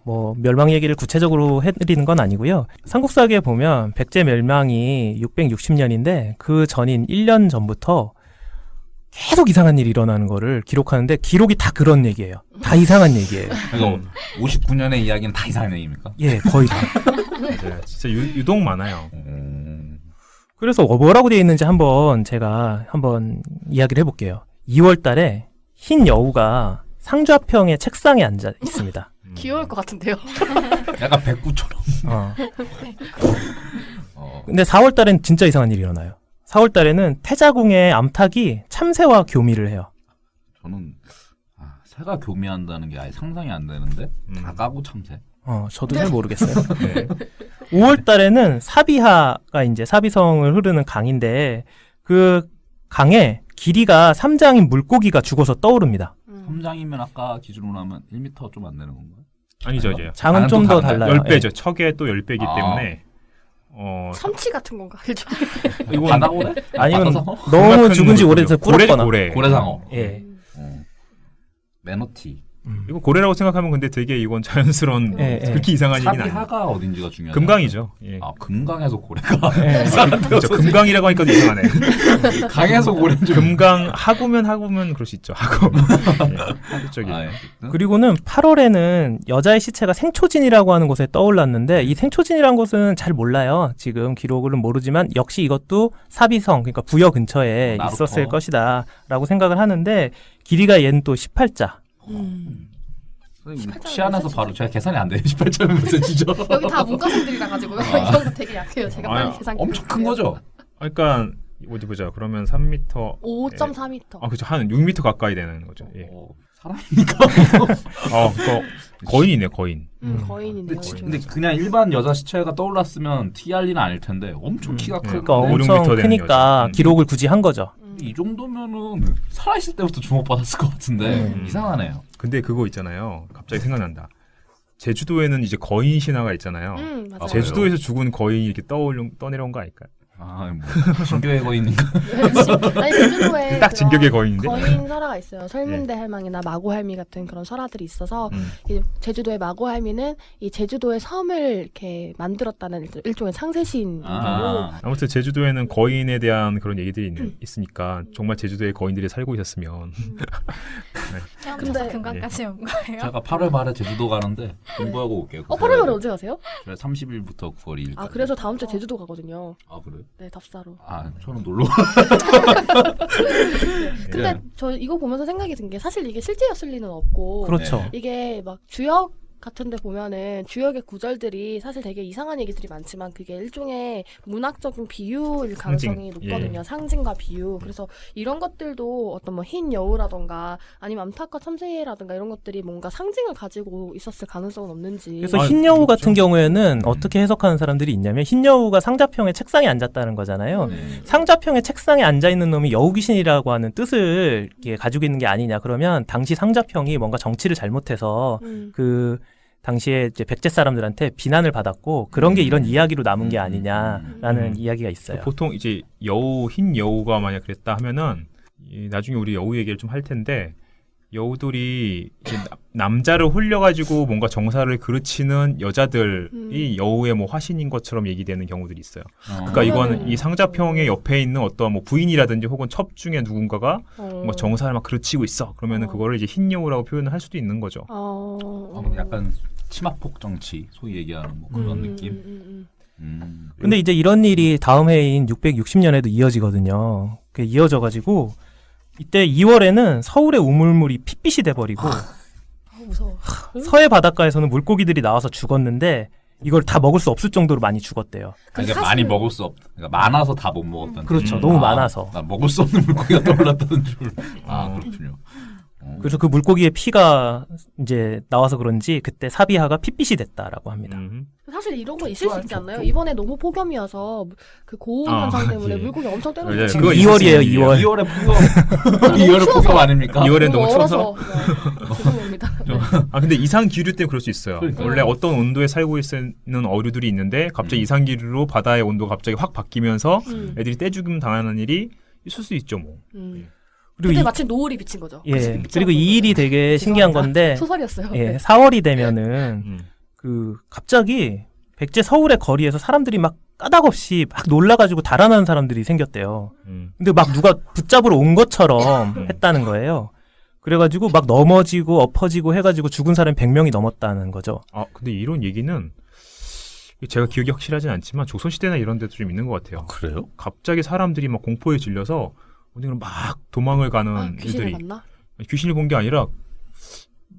S6: 뭐 멸망 얘기를 구체적으로 해드리는 건 아니고요. 삼국사기에 보면 백제 멸망이 660년인데 그 전인 1년 전부터 계속 이상한 일이 일어나는 거를 기록하는데 기록이 다 그런 얘기예요. 다 이상한 얘기예요.
S2: 그러니까 59년의 이야기는 다 이상한 얘기입니까?
S6: 예, 거의 다.
S5: 맞아요. 진짜 유독 많아요.
S6: 그래서 뭐라고 되어 있는지 제가 한번 이야기를 해볼게요. 2월 달에 흰 여우가 상좌평의 책상에 앉아 있습니다.
S4: 귀여울 것 같은데요.
S2: 약간 백구처럼.
S6: 근데 4월 달엔 진짜 이상한 일이 일어나요. 4월 달에는 태자궁의 암탉이 참새와 교미를 해요.
S2: 저는 새가 교미한다는 게 아예 상상이 안 되는데 닭하고 참새.
S6: 저도 잘 모르겠어요. 네. 5월 달에는 사비하가 이제 사비성을 흐르는 강인데 그 강에 길이가 3장인 물고기가 죽어서 떠오릅니다.
S2: 3장이면 아까 기준으로 하면 1m 좀 안 되는 건가요?
S5: 아니죠, 이제.
S6: 장은 좀 더 달라요.
S5: 10배죠. 척에 또 10배이기 때문에.
S4: 참치 같은 건가?
S2: 이거 바다고래?
S6: 아니면
S2: 바다상어?
S6: 너무 죽은 지 오래돼서 꿇었거나.
S2: 고래상어.
S6: 예.
S2: 매너티.
S5: 이거 고래라고 생각하면 근데 되게 이건 자연스러운 그렇게 이상한 얘기는 아니에요.
S2: 사비하가 어딘지가 중요해요.
S5: 금강이죠. 예.
S2: 금강에서 고래가
S5: 그렇죠. 금강이라고 하니까 이상하네.
S2: 강에서 고래인 줄.
S5: 금강 하구면 그럴 수 있죠. 하구. 하구 쪽이.
S6: 그리고는 8월에는 여자의 시체가 생초진이라고 하는 곳에 떠올랐는데 이 생초진이라는 곳은 잘 몰라요. 지금 기록은 모르지만 역시 이것도 사비성 그러니까 부여 근처에
S2: 나루터.
S6: 있었을 것이다 라고 생각을 하는데 길이가 얘는 또 18자.
S2: 시안에서 바로 제가 계산이 안 돼요. 18점이 몇 cm죠?
S4: 여기 다 문과생들이라 가지고요. 이런 거 되게 약해요. 제가 빨리 계산.
S2: 엄청 큰 거죠?
S5: 그러니까 어디 보자. 그러면 3m.
S4: 5.4m.
S5: 그렇죠. 한 6m 가까이 되는 거죠. 예.
S2: 사람이니까.
S5: 그거 거인이네, 거인.
S4: 거인이네요.
S2: 근데 그냥 일반 여자 시체가 떠올랐으면 티할 리는 아닐 텐데 엄청 키가 큰.
S6: 그러니까
S5: 5, 6m
S6: 엄청
S5: 되는
S6: 크니까
S5: 여자.
S6: 기록을 굳이 한 거죠.
S2: 이 정도면은 살아있을 때부터 주목받았을 것 같은데 이상하네요.
S5: 근데 그거 있잖아요. 갑자기 생각난다. 제주도에는 이제 거인 신화가 있잖아요.
S4: 맞아요.
S5: 제주도에서 죽은 거인이 이렇게 떠내려온 거 아닐까요?
S2: 뭐 진교의 거인인가?
S4: 아니 제주도에
S5: 딱 진격의
S4: 그런
S5: 거인인데.
S4: 거인 설화가 있어요. 설문대 할망이나 마고할미 같은 그런 설화들이 있어서 이 제주도의 마고할미는 이 제주도의 섬을 이렇게 만들었다는 일종의 창세신으로
S5: 아무튼 제주도에는 거인에 대한 그런 얘기들이 있으니까 정말 제주도에 거인들이 살고 있었으면
S3: 헤엄쳐서
S4: 근데-
S3: 금강까지 온 거예요.
S2: 제가 8월 말에 제주도 가는데 공부하고 올게요.
S4: 8월 말에 언제 가세요?
S2: 30일부터 9월 2일까지.
S4: 아 그래서 다음 주에 제주도 가거든요.
S2: 아 그래요?
S4: 네 답사로.
S2: 저는 놀러.
S4: 근데
S2: 예.
S4: 저 이거 보면서 생각이 든 게 사실 이게 실제였을 리는 없고
S6: 그렇죠.
S2: 네.
S4: 이게 막 주역 같은데 보면은 주역의 구절들이 사실 되게 이상한 얘기들이 많지만 그게 일종의 문학적인 비유일 가능성이
S5: 상징.
S4: 높거든요. 상징과 비유. 그래서 이런 것들도 어떤 뭐 흰 여우라던가 아니면 암탉과 참새라던가 이런 것들이 뭔가 상징을 가지고 있었을 가능성은 없는지.
S6: 그래서
S5: 아,
S6: 흰여우
S5: 그렇죠.
S6: 같은 경우에는 어떻게 해석하는 사람들이 있냐면 흰여우가 상자평의 책상에 앉았다는 거잖아요. 상자평의 책상에 앉아 있는 놈이 여우 귀신이라고 하는 뜻을 이렇게 가지고 있는 게 아니냐. 그러면 당시 상자평이 뭔가 정치를 잘못해서 그 당시에 이제 백제 사람들한테 비난을 받았고 그런 게 이런 이야기로 남은 게 아니냐라는 이야기가 있어요.
S5: 보통 이제 흰 여우가 만약 그랬다 하면은 나중에 우리 여우 얘기를 좀 할 텐데 여우들이 이제 남자를 홀려가지고 뭔가 정사를 그르치는 여자들이 여우의 뭐 화신인 것처럼 얘기되는 경우들이 있어요. 그러니까 이거는 이 상자평의 옆에 있는 어떤 뭐 부인이라든지 혹은 첩 중에 누군가가 뭐 정사를 막 그르치고 있어. 그러면은 그거를 이제 흰 여우라고 표현을 할 수도 있는 거죠.
S2: 약간 치마폭 정치 소위 얘기하는 뭐 그런 느낌.
S6: 근데 이제 이런 일이 다음 해인 660년에도 이어지거든요. 그게 이어져가지고 이때 2월에는 서울의 우물물이 핏빛이 돼버리고
S4: 무서워.
S6: 서해 바닷가에서는 물고기들이 나와서 죽었는데 이걸 다 먹을 수 없을 정도로 많이 죽었대요.
S2: 그러니까 많이 먹을 수 없. 그러니까 많아서 다 못 먹었다는.
S6: 그렇죠. 너무 많아서.
S2: 나 먹을 수 없는 물고기가 떠올랐다는 줄. 그렇군요.
S6: 그래서 그 물고기의 피가 이제 나와서 그런지 그때 사비하가 핏빛이 됐다라고 합니다.
S4: 사실 이런 거 있을 수 있지 않나요? 이번에 너무 폭염이어서 그 고온 현상 때문에
S5: 예.
S4: 물고기 엄청
S5: 맞아요.
S4: 때려서
S6: 지금
S5: 그거
S6: 2월이에요,
S5: 있었어요.
S6: 2월.
S2: 2월에 폭염. 2월에 폭염 아닙니까?
S5: 2월엔 너무 추워서.
S4: 죄송합니다. 네.
S5: 근데 이상 기류 때문에 그럴 수 있어요.
S2: 그러니까요.
S5: 원래 어떤 온도에 살고 있는 어류들이 있는데 갑자기 이상 기류로 바다의 온도가 갑자기 확 바뀌면서 애들이 떼죽음 당하는 일이 있을 수 있죠, 뭐.
S6: 그리고
S4: 그때
S6: 이,
S4: 마침 노을이 비친 거죠.
S6: 예, 그리고 이 일이 되게 신기한 건데
S4: 소설이었어요.
S6: 예, 4월이 되면은 그 갑자기 백제 서울의 거리에서 사람들이 막 까닭없이 막 놀라가지고 달아나는 사람들이 생겼대요. 근데 막 누가 붙잡으러 온 것처럼 했다는 거예요. 그래가지고 막 넘어지고 엎어지고 해가지고 죽은 사람이 100명이 넘었다는 거죠.
S5: 근데 이런 얘기는 제가 기억이 확실하진 않지만 조선시대나 이런 데도 좀 있는 것 같아요.
S2: 그래요?
S5: 갑자기 사람들이 막 공포에 질려서 어디로 막 도망을 가는
S4: 귀신을
S5: 일들이
S4: 봤나?
S5: 귀신을 본 게 아니라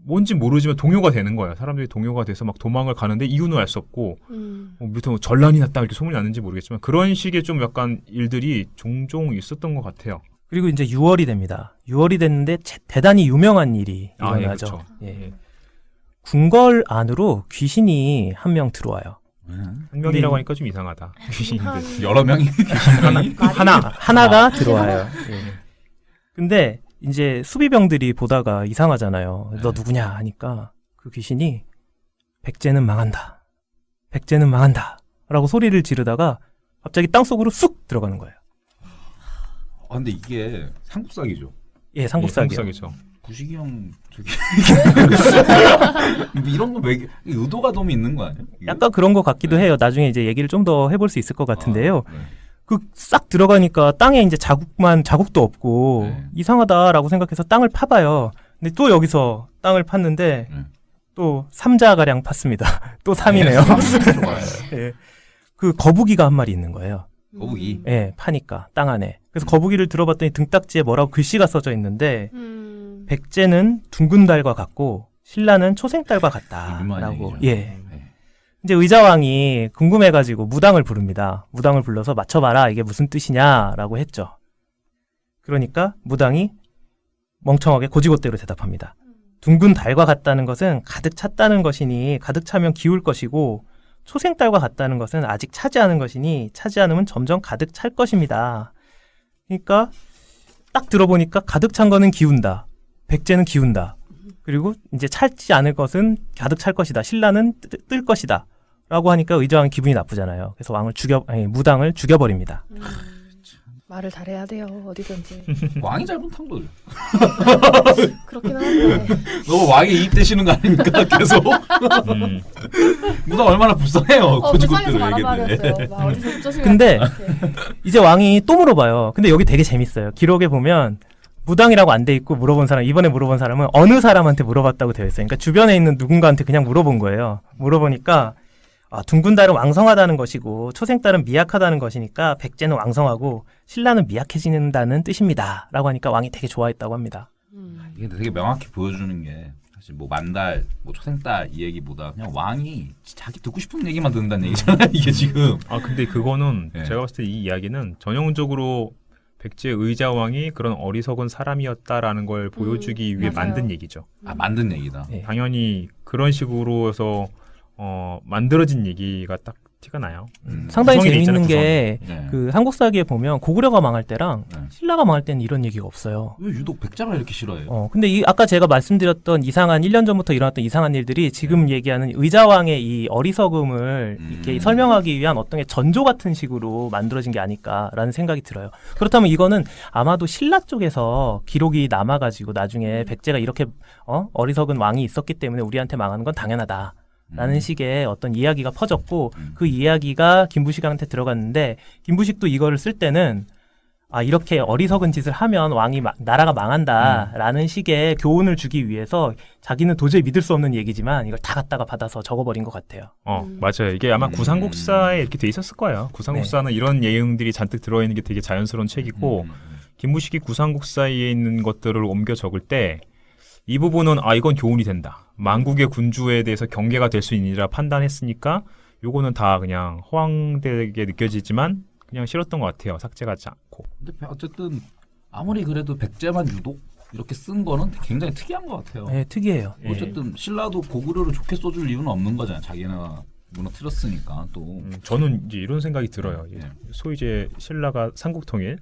S5: 뭔지 모르지만 동요가 되는 거야. 사람들이 동요가 돼서 막 도망을 가는데 이유는 알 수 없고 뭐 전란이 났다 이렇게 소문이 났는지 모르겠지만 그런 식의 좀 약간 일들이 종종 있었던 것 같아요.
S6: 그리고 이제 6월이 됩니다. 6월이 됐는데 대단히 유명한 일이
S5: 예,
S6: 일어나죠.
S5: 그렇죠.
S6: 예. 궁궐 안으로 귀신이 한 명 들어와요.
S5: 한 명이라고 하니까 좀 이상하다. 귀신인데
S2: 여러 명이
S6: 하나가 들어와요. 예. 근데 이제 수비병들이 보다가 이상하잖아요. 너 누구냐 하니까 그 귀신이 백제는 망한다. 백제는 망한다. 라고 소리를 지르다가 갑자기 땅속으로 쑥 들어가는 거예요.
S2: 근데 이게 삼국사기죠.
S6: 예, 삼국사기요.
S5: 삼국사기죠.
S2: 구식이 형 저기 이런 거 왜 의도가 너무 있는 거 아니야? 이거?
S6: 약간 그런 것 같기도 해요. 나중에 이제 얘기를 좀 더 해볼 수 있을 것 같은데요.
S2: 네.
S6: 그 싹 들어가니까 땅에 이제 자국도 없고
S2: 네.
S6: 이상하다라고 생각해서 땅을 파봐요. 근데 또 여기서 땅을 팠는데 또 3자가량 팠습니다. 또 3이네요.
S2: 좋아요.
S6: 예. 그 거북이가 한 마리 있는 거예요.
S2: 거북이.
S6: 예, 파니까 땅 안에. 그래서 거북이를 들어봤더니 등딱지에 뭐라고 글씨가 써져 있는데 백제는 둥근 달과 같고 신라는 초생달과 같다라고.
S2: 유명한 얘기죠.
S6: 예.
S2: 네.
S6: 이제 의자왕이 궁금해가지고 무당을 부릅니다. 무당을 불러서 맞춰봐라 이게 무슨 뜻이냐라고 했죠. 그러니까 무당이 멍청하게 고지고대로 대답합니다. 둥근 달과 같다는 것은 가득 찼다는 것이니 가득 차면 기울 것이고 초생달과 같다는 것은 아직 차지 않은 것이니 차지 않으면 점점 가득 찰 것입니다. 그러니까 딱 들어보니까 가득 찬 거는 기운다. 백제는 기운다. 그리고 이제 찰지 않을 것은 가득 찰 것이다. 신라는 뜰 것이다. 라고 하니까 의자왕이 기분이 나쁘잖아요. 그래서 무당을 죽여버립니다.
S4: 말을 잘해야 돼요. 어디든지.
S2: 왕이 잘못 한 거죠.
S4: 그렇긴 한데.
S2: 너무 왕에 이입되시는 거 아닙니까? 계속. 무당 얼마나 불쌍해요.
S4: 불쌍해서
S2: 고지고대로
S4: 말아버렸어요.
S2: 얘기해.
S4: 막 어디서 쫓으면
S6: 근데 이제 왕이 또 물어봐요. 근데 여기 되게 재밌어요. 기록에 보면 무당이라고 안 돼 있고 물어본 사람, 이번에 물어본 사람은 어느 사람한테 물어봤다고 되어 있어요. 그러니까 주변에 있는 누군가한테 그냥 물어본 거예요. 물어보니까 둥근 달은 왕성하다는 것이고 초생달은 미약하다는 것이니까 백제는 왕성하고 신라는 미약해진다는 뜻입니다. 라고 하니까 왕이 되게 좋아했다고 합니다.
S2: 이게 되게 명확히 보여주는 게 사실 뭐 만달, 뭐 초생달 이 얘기보다 그냥 왕이 자기 듣고 싶은 얘기만 듣는다는 얘기잖아요. 이게 지금.
S5: 근데 그거는
S2: 네.
S5: 제가 봤을 때 이 이야기는 전형적으로 백제 의자왕이 그런 어리석은 사람이었다라는 걸 보여주기 위해
S4: 맞아요.
S5: 만든 얘기죠.
S2: 만든 얘기다.
S6: 네.
S5: 당연히 그런 식으로 해서 만들어진 얘기가 딱 티가 나요.
S6: 상당히
S5: 구성이 돼 있잖아요,
S6: 재밌는 게
S2: 네.
S6: 그 한국사기에 보면 고구려가 망할 때랑
S2: 네.
S6: 신라가 망할 때는 이런 얘기가 없어요.
S2: 왜 유독 백자가 이렇게 싫어해요?
S6: 근데 아까 제가 말씀드렸던 이상한 1년 전부터 일어났던 이상한 일들이 지금 얘기하는 의자왕의 이 어리석음을 이렇게 설명하기 위한 어떤 게 전조 같은 식으로 만들어진 게 아닐까라는 생각이 들어요. 그렇다면 이거는 아마도 신라 쪽에서 기록이 남아가지고 나중에 백제가 이렇게 어리석은 왕이 있었기 때문에 우리한테 망하는 건 당연하다. 라는 식의 어떤 이야기가 퍼졌고 그 이야기가 김부식한테 들어갔는데 김부식도 이거를 쓸 때는 이렇게 어리석은 짓을 하면 나라가 망한다라는 식의 교훈을 주기 위해서 자기는 도저히 믿을 수 없는 얘기지만 이걸 다 갖다가 받아서 적어버린 것 같아요.
S5: 맞아요. 이게 아마 구상국사에 이렇게 돼 있었을 거예요. 구상국사는 이런 내용들이 잔뜩 들어있는 게 되게 자연스러운 책이고 김부식이 구상국사에 있는 것들을 옮겨 적을 때 이 부분은 이건 교훈이 된다. 만국의 군주에 대해서 경계가 될 수 있느니라 판단했으니까 요거는 다 그냥 허황되게 느껴지지만 그냥 싫었던 것 같아요. 삭제하지 않고.
S2: 근데 어쨌든 아무리 그래도 백제만 유독 이렇게 쓴 거는 굉장히 특이한 것 같아요.
S6: 네, 특이해요.
S2: 어쨌든 신라도 고구려를 좋게 써줄 이유는 없는 거잖아요. 자기네가 무너뜨렸으니까 또.
S5: 저는 이제 이런 생각이 들어요.
S2: 네.
S5: 소위 이제 신라가 삼국통일,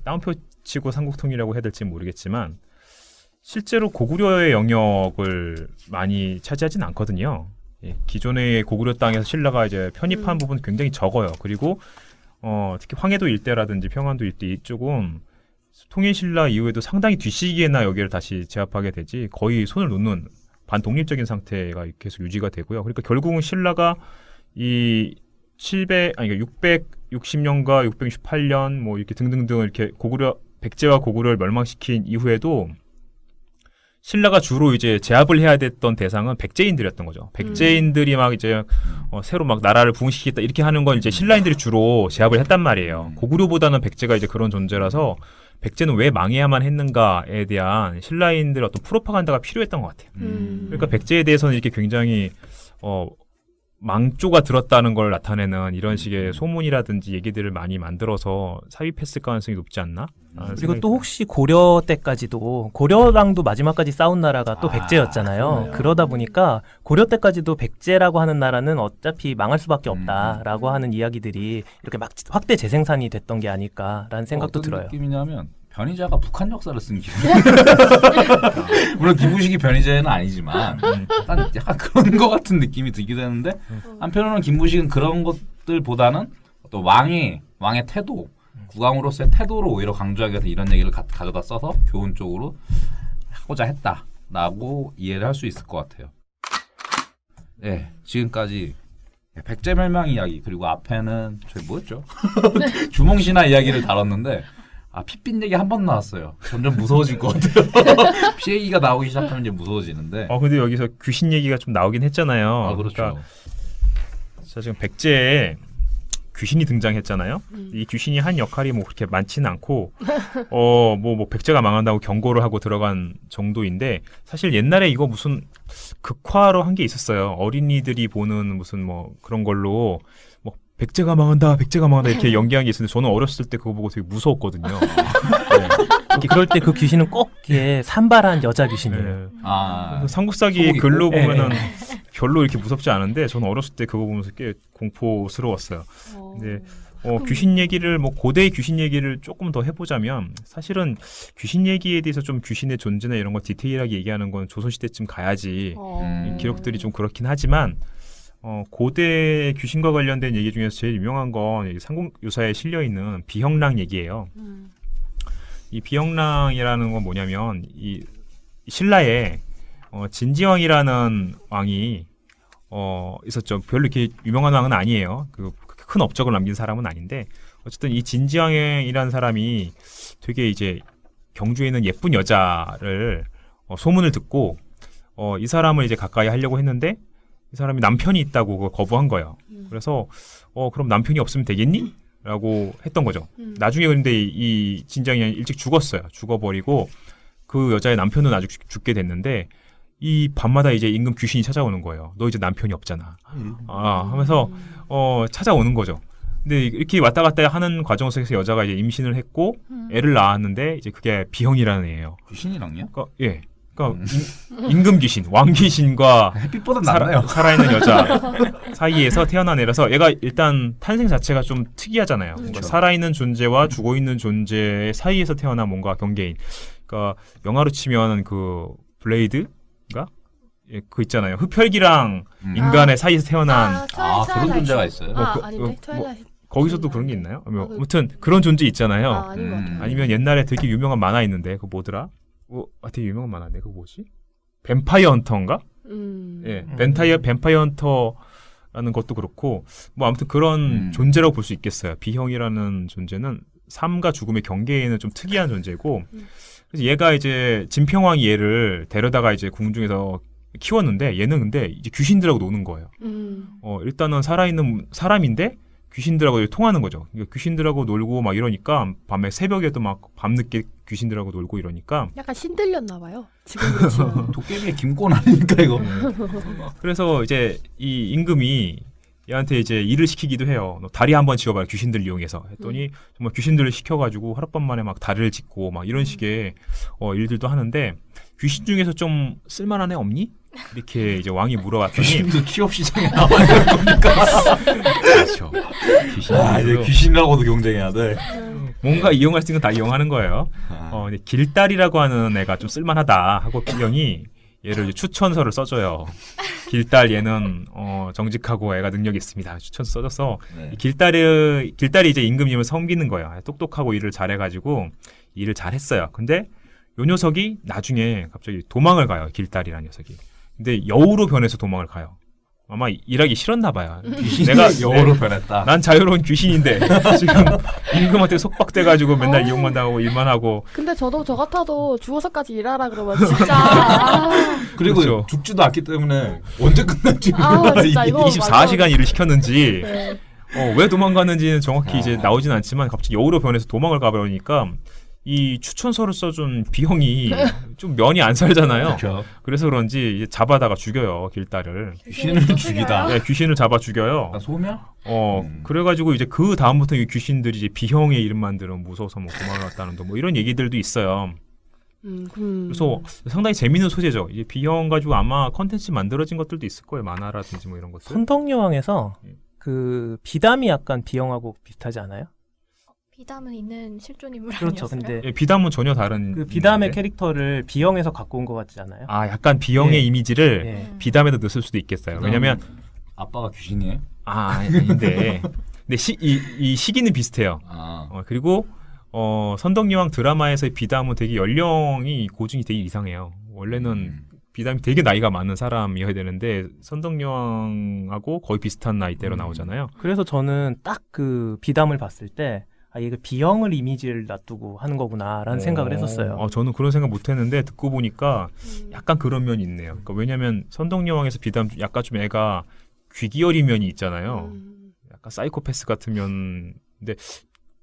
S5: 따옴표 치고 삼국통일이라고 해야 될지 모르겠지만 실제로 고구려의 영역을 많이 차지하진 않거든요. 기존의 고구려 땅에서 신라가 이제 편입한 부분은 굉장히 적어요. 그리고 특히 황해도 일대라든지 평안도 일대 이쪽은 통일 신라 이후에도 상당히 뒤시기에나 여기를 다시 제압하게 되지 거의 손을 놓는 반독립적인 상태가 계속 유지가 되고요. 그러니까 결국은 신라가 이 660년과 668년 뭐 이렇게 등등등 이렇게 백제와 고구려를 멸망시킨 이후에도 신라가 주로 이제 제압을 해야 됐던 대상은 백제인들이었던 거죠. 백제인들이 막 이제 새로 막 나라를 부흥시키겠다 이렇게 하는 건 이제 신라인들이 주로 제압을 했단 말이에요. 고구려보다는 백제가 이제 그런 존재라서 백제는 왜 망해야만 했는가에 대한 신라인들의 어떤 프로파간다가 필요했던 것 같아요. 그러니까 백제에 대해서는 이렇게 굉장히 망조가 들었다는 걸 나타내는 이런 식의 소문이라든지 얘기들을 많이 만들어서 삽입했을 가능성이 높지 않나?
S6: 그리고 또 혹시 고려 때까지도 고려랑도 마지막까지 싸운 나라가 또 백제였잖아요. 그러다 보니까 고려 때까지도 백제라고 하는 나라는 어차피 망할 수밖에 없다라고 하는 이야기들이 이렇게 막 확대 재생산이 됐던 게 아닐까라는 생각도
S2: 어떤
S6: 들어요.
S2: 느낌이냐면 변희자가 북한 역사를 쓴 기분. 물론 김부식이 변희자는 아니지만 약간 그런 것 같은 느낌이 들기도 했는데 한편으로는 김부식은 그런 것들보다는 또 왕의 태도, 국왕으로서의 태도를 오히려 강조하기 위해서 이런 얘기를 가져다 써서 교훈적으로 하고자 했다라고 이해를 할 수 있을 것 같아요. 네, 지금까지 백제멸망 이야기 그리고 앞에는 저희 뭐였죠? 주몽신화 이야기를 다뤘는데 핏빛 얘기 한 번 나왔어요. 점점 무서워질 것 같아요. 피 얘기가 나오기 시작하면 이제 무서워지는데.
S5: 근데 여기서 귀신 얘기가 좀 나오긴 했잖아요.
S2: 그렇죠.
S5: 그러니까 지금 백제에 귀신이 등장했잖아요. 이 귀신이 한 역할이 뭐 그렇게 많지는 않고 뭐 백제가 망한다고 경고를 하고 들어간 정도인데 사실 옛날에 이거 무슨 극화로 한 게 있었어요. 어린이들이 보는 무슨 뭐 그런 걸로 뭐 백제가 망한다 이렇게 연기한 게 있었는데 저는 어렸을 때 그거 보고 되게 무서웠거든요. 네.
S6: 그럴 때 그 귀신은 꼭 이렇게 산발한 여자 귀신이에요.
S5: 그래서 삼국사기 글로 보면은 별로 이렇게 무섭지 않은데 저는 어렸을 때 그거 보면서 꽤 공포스러웠어요. 근데 귀신 얘기를 뭐 고대의 귀신 얘기를 조금 더 해보자면 사실은 귀신 얘기에 대해서 좀 귀신의 존재나 이런 거 디테일하게 얘기하는 건 조선시대쯤 가야지 기록들이 좀 그렇긴 하지만 고대 귀신과 관련된 얘기 중에서 제일 유명한 건 삼국유사에 실려 있는 비형랑 얘기예요. 이 비형랑이라는 건 뭐냐면 이 신라에 진지왕이라는 왕이 있었죠. 별로 이렇게 유명한 왕은 아니에요. 그 큰 업적을 남긴 사람은 아닌데 어쨌든 이 진지왕이라는 사람이 되게 이제 경주에 있는 예쁜 여자를 소문을 듣고 이 사람을 이제 가까이 하려고 했는데 이 사람이 남편이 있다고 그걸 거부한 거예요. 그래서 그럼 남편이 없으면 되겠니? 라고 했던 거죠. 나중에 근데 이 진지왕이 일찍 죽었어요. 죽어버리고 그 여자의 남편은 아주 죽게 됐는데 이 밤마다 이제 임금 귀신이 찾아오는 거예요. 너 이제 남편이 없잖아. 하면서 찾아오는 거죠. 근데 이렇게 왔다 갔다 하는 과정 속에서 여자가 이제 임신을 했고 애를 낳았는데 이제 그게 비형이라는 애예요.
S2: 귀신이랑요?
S5: 그러니까 임금 귀신, 왕 귀신과
S2: 햇빛보다 낫네요.
S5: 살아있는 여자 사이에서 태어난 애라서 얘가 일단 탄생 자체가 좀 특이하잖아요. 뭔가 살아있는 존재와 죽어있는 존재 사이에서 태어난 뭔가 경계인. 그러니까 영화로 치면 그 블레이드가 그 있잖아요. 흡혈귀랑 인간의 사이에서 태어난
S2: 그런 존재가 있어요.
S4: 아닌데? 트와일라이트.
S5: 거기서도 그런 게 있나요? 아무튼 그런 존재 있잖아요.
S4: 아닌 것 같아요.
S5: 아니면 옛날에 되게 유명한 만화 있는데 그거 뭐더라? 되게 유명한 만화인데 그거 뭐지? 뱀파이어 헌터인가? 예, 뱀파이어 헌터라는 것도 그렇고 뭐 아무튼 그런 존재라고 볼 수 있겠어요. 비형이라는 존재는 삶과 죽음의 경계에는 좀 특이한 존재고 그래서 얘가 이제 진평왕이 얘를 데려다가 이제 궁중에서 키웠는데 얘는 근데 이제 귀신들하고 노는 거예요. 일단은 살아있는 사람인데 귀신들하고 통하는 거죠. 그러니까 귀신들하고 놀고 막 이러니까 밤에 새벽에도 막 밤늦게 귀신들하고 놀고 이러니까
S4: 약간 신들렸나 봐요. 지금 그렇지.
S2: 도깨비의 김권 아닙니까 이거?
S5: 그래서 이제 이 임금이 얘한테 이제 일을 시키기도 해요. 너 다리 한번 지어봐요. 귀신들 이용해서 했더니 정말 귀신들을 시켜가지고 하룻밤 만에 막 다리를 짓고 막 이런 식의 일들도 하는데 귀신 중에서 좀 쓸만한 애 없니? 이렇게 이제 왕이 물어봤더니
S2: 귀신도 취업 시장에 나와야 될 겁니까?
S5: 그렇죠.
S2: 이제 귀신이라고도 경쟁해야 돼.
S5: 뭔가 이용할 수 있는 거 다 이용하는 거예요. 근데 길달이라고 하는 애가 좀 쓸만하다 하고 비형이 얘를 이제 추천서를 써줘요. 길달 얘는 정직하고 애가 능력이 있습니다. 추천서 써줘서
S2: 네.
S5: 이 길달이 이제 임금님을 섬기는 거예요. 똑똑하고 일을 잘해가지고 일을 잘했어요. 근데 요 녀석이 나중에 갑자기 도망을 가요. 길달이라는 녀석이. 근데 여우로 변해서 도망을 가요. 아마 일하기 싫었나 봐요.
S2: 내가 여우로 변했다.
S5: 난 자유로운 귀신인데 지금 임금한테 속박돼가지고 맨날 이용만 당하고 일만 하고.
S4: 근데 저도 저 같아도 죽어서까지 일하라 그러면 진짜.
S2: 그리고
S5: 그렇죠.
S2: 죽지도 않기 때문에 언제 끝날지
S4: 진짜 이거
S5: 24시간 일을 시켰는지
S4: 네.
S5: 왜 도망가는지는 정확히 이제 나오진 않지만 갑자기 여우로 변해서 도망을 가버리니까 이 추천서를 써준 비형이 좀 면이 안 살잖아요.
S2: 그렇죠.
S5: 그래서 그런지 이제 잡아다가 죽여요. 길달을.
S2: 귀신을 죽이다.
S5: 네, 귀신을 잡아 죽여요.
S2: 약간 소멸?
S5: 그래가지고 이제 그 다음부터 이 귀신들이 이제 비형의 이름만 들으면 무서워서 뭐 도망갔다는 뭐 이런 얘기들도 있어요. 그래서 상당히 재밌는 소재죠. 이제 비형 가지고 아마 컨텐츠 만들어진 것들도 있을 거예요. 만화라든지 뭐 이런 것들.
S6: 선덕여왕에서 그 비담이 약간 비형하고 비슷하지 않아요?
S3: 비담은 있는 실존 인물
S6: 그렇죠.
S3: 아니었어요?
S6: 근데
S5: 예, 비담은 전혀 다른.
S6: 그 비담의
S5: 인물인데.
S6: 캐릭터를 비형에서 갖고 온 것 같지 않아요?
S5: 약간 비형의
S6: 예.
S5: 이미지를
S6: 예.
S5: 비담에다 넣을 수도 있겠어요. 왜냐면
S2: 아빠가 귀신이에요?
S5: 아닌데. 근데 이 시기는 비슷해요. 그리고 선덕여왕 드라마에서의 비담은 되게 연령이 고증이 되게 이상해요. 원래는 비담이 되게 나이가 많은 사람이어야 되는데 선덕여왕하고 거의 비슷한 나이대로 나오잖아요.
S6: 그래서 저는 딱 그 비담을 봤을 때 이거 비형을 이미지를 놔두고 하는 거구나라는 생각을 했었어요.
S5: 저는 그런 생각 못했는데 듣고 보니까 약간 그런 면이 있네요. 그러니까 왜냐하면 선덕여왕에서 비담 약간 좀 애가 귀기어린 면이 있잖아요. 약간 사이코패스 같은 면인데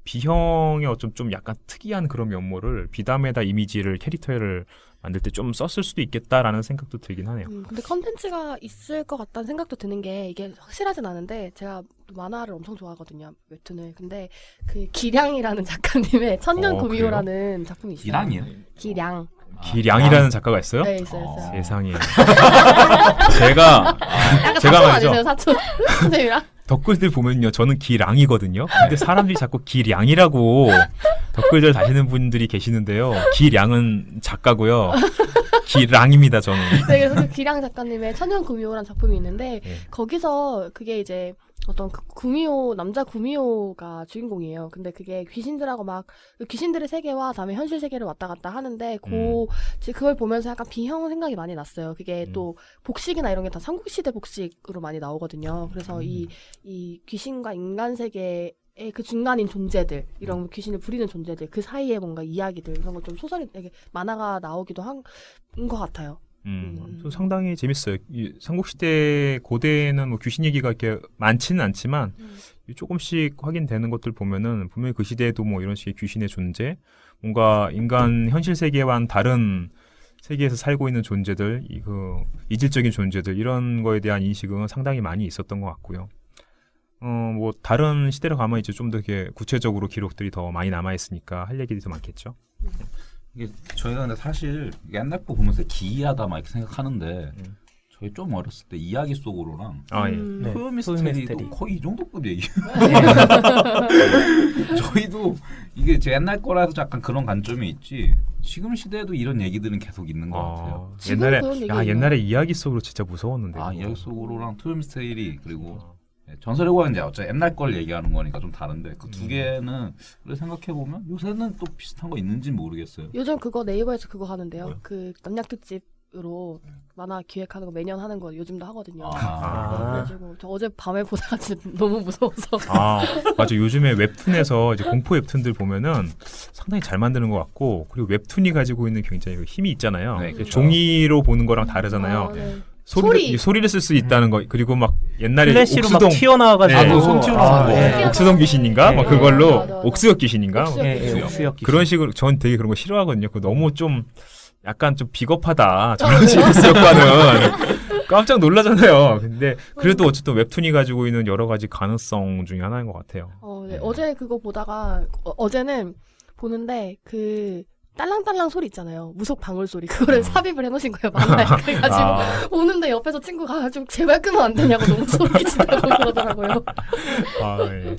S5: 비형의 어쩜 좀 약간 특이한 그런 면모를 비담에다 이미지를 캐릭터를 만들 때 좀 썼을 수도 있겠다라는 생각도 들긴 하네요.
S4: 근데 컨텐츠가 있을 것 같다는 생각도 드는 게 이게 확실하진 않은데 제가 만화를 엄청 좋아하거든요. 웹툰을. 근데 그 기량이라는 작가님의 천년 구미호라는 작품이 있어요.
S2: 기량이요?
S4: 기량.
S5: 기량이라는 작가가 있어요?
S4: 네, 있어요.
S5: 세상에. 제가 말이죠.
S4: 아니세요, 사촌 선생님이랑?
S5: 댓글들 보면요, 저는 기량이거든요. 근데 사람들이 자꾸 기량이라고 댓글들 다시는 분들이 계시는데요. 기량은 작가고요. 기랑입니다 저는.
S4: 네, 그래서 그 기량 작가님의 천연구미호라는 작품이 있는데
S5: 네.
S4: 거기서 그게 이제 어떤 그 구미호 남자 구미호가 주인공이에요. 근데 그게 귀신들하고 막 귀신들의 세계와 다음에 현실 세계를 왔다 갔다 하는데 그걸 보면서 약간 비형 생각이 많이 났어요. 그게 또 복식이나 이런 게 다 삼국시대 복식으로 많이 나오거든요. 그래서 이 귀신과 인간 세계의 그 중간인 존재들, 이런 귀신을 부리는 존재들, 그 사이에 뭔가 이야기들, 이런 거 좀 소설이 되게 만화가 나오기도 한 것 같아요.
S5: 저 상당히 재밌어요. 이 삼국시대 고대에는 뭐 귀신 얘기가 이렇게 많지는 않지만 조금씩 확인되는 것들 보면은 분명히 그 시대에도 뭐 이런 식의 귀신의 존재, 뭔가 인간 현실 세계와는 다른 세계에서 살고 있는 존재들, 그 이질적인 존재들 이런 거에 대한 인식은 상당히 많이 있었던 것 같고요. 뭐 다른 시대로 가면 이제 좀 더 이렇게 구체적으로 기록들이 더 많이 남아 있으니까 할 얘기들이 더 많겠죠.
S2: 이게 저희가 근데 사실 옛날 거 보면서 기이하다 막 이렇게 생각하는데 저희 좀 어렸을 때 이야기 속으로랑
S5: 아 예.
S6: 네,
S2: 토요미스테리도
S6: 토요미스테리.
S2: 거의 이 정도급 얘기예요. 저희도 이게 제 옛날 거라서 약간 그런 관점이 있지. 지금 시대에도 이런 얘기들은 계속 있는 것 같아요.
S4: 지금
S5: 옛날에
S4: 그런 얘기
S5: 옛날에 이야기 속으로 진짜 무서웠는데.
S2: 아
S5: 그거.
S2: 이야기 속으로랑 토요미스테리 그리고 전설의 고향 이제 어차피 옛날 걸 얘기하는 거니까 좀 다른데 그 두 개는 생각해 보면 요새는 또 비슷한 거 있는지 모르겠어요.
S4: 요즘 그거 네이버에서 그거 하는데요. 그 남약 특집으로 만화 기획하는 거 매년 하는 거 요즘도 하거든요. 그래가지고 저 어제 밤에 보다가 진짜 너무 무서워서.
S5: 아 맞아. 요즘에 웹툰에서 이제 공포 웹툰들 보면은 상당히 잘 만드는 것 같고, 그리고 웹툰이 가지고 있는 굉장히 힘이 있잖아요.
S2: 네, 그렇죠.
S5: 종이로 보는 거랑 다르잖아요.
S4: 네.
S5: 소리를 쓸 수 있다는 거. 그리고 막 옛날에
S6: 플래시로 막
S5: 옥수동
S6: 튀어나와가지고
S5: 네.
S2: 손 튀어나온 거.
S6: 네.
S5: 옥수동 귀신인가?
S6: 네.
S5: 막 그걸로
S4: 맞아.
S5: 옥수역 귀신인가?
S4: 옥수역
S6: 예, 예,
S4: 귀신.
S6: 옥수역 귀신.
S5: 그런 식으로 전 되게 그런 거 싫어하거든요. 그 너무 좀 약간 좀 비겁하다. 저런 식의 옥수역과는 깜짝 놀라잖아요. 근데 그래도 어쨌든 웹툰이 가지고 있는 여러 가지 가능성 중에 하나인 것 같아요.
S4: 네. 어제 그거 보다가 어제는 보는데 그 딸랑딸랑 소리 있잖아요. 무속 방울 소리. 그거를 삽입을 해놓으신 거예요. 만화에. 그래가지고 보는데 옆에서 친구가 가지고 제발 끄면 안 되냐고 너무 소리 지르고 그러더라고요.
S5: 예.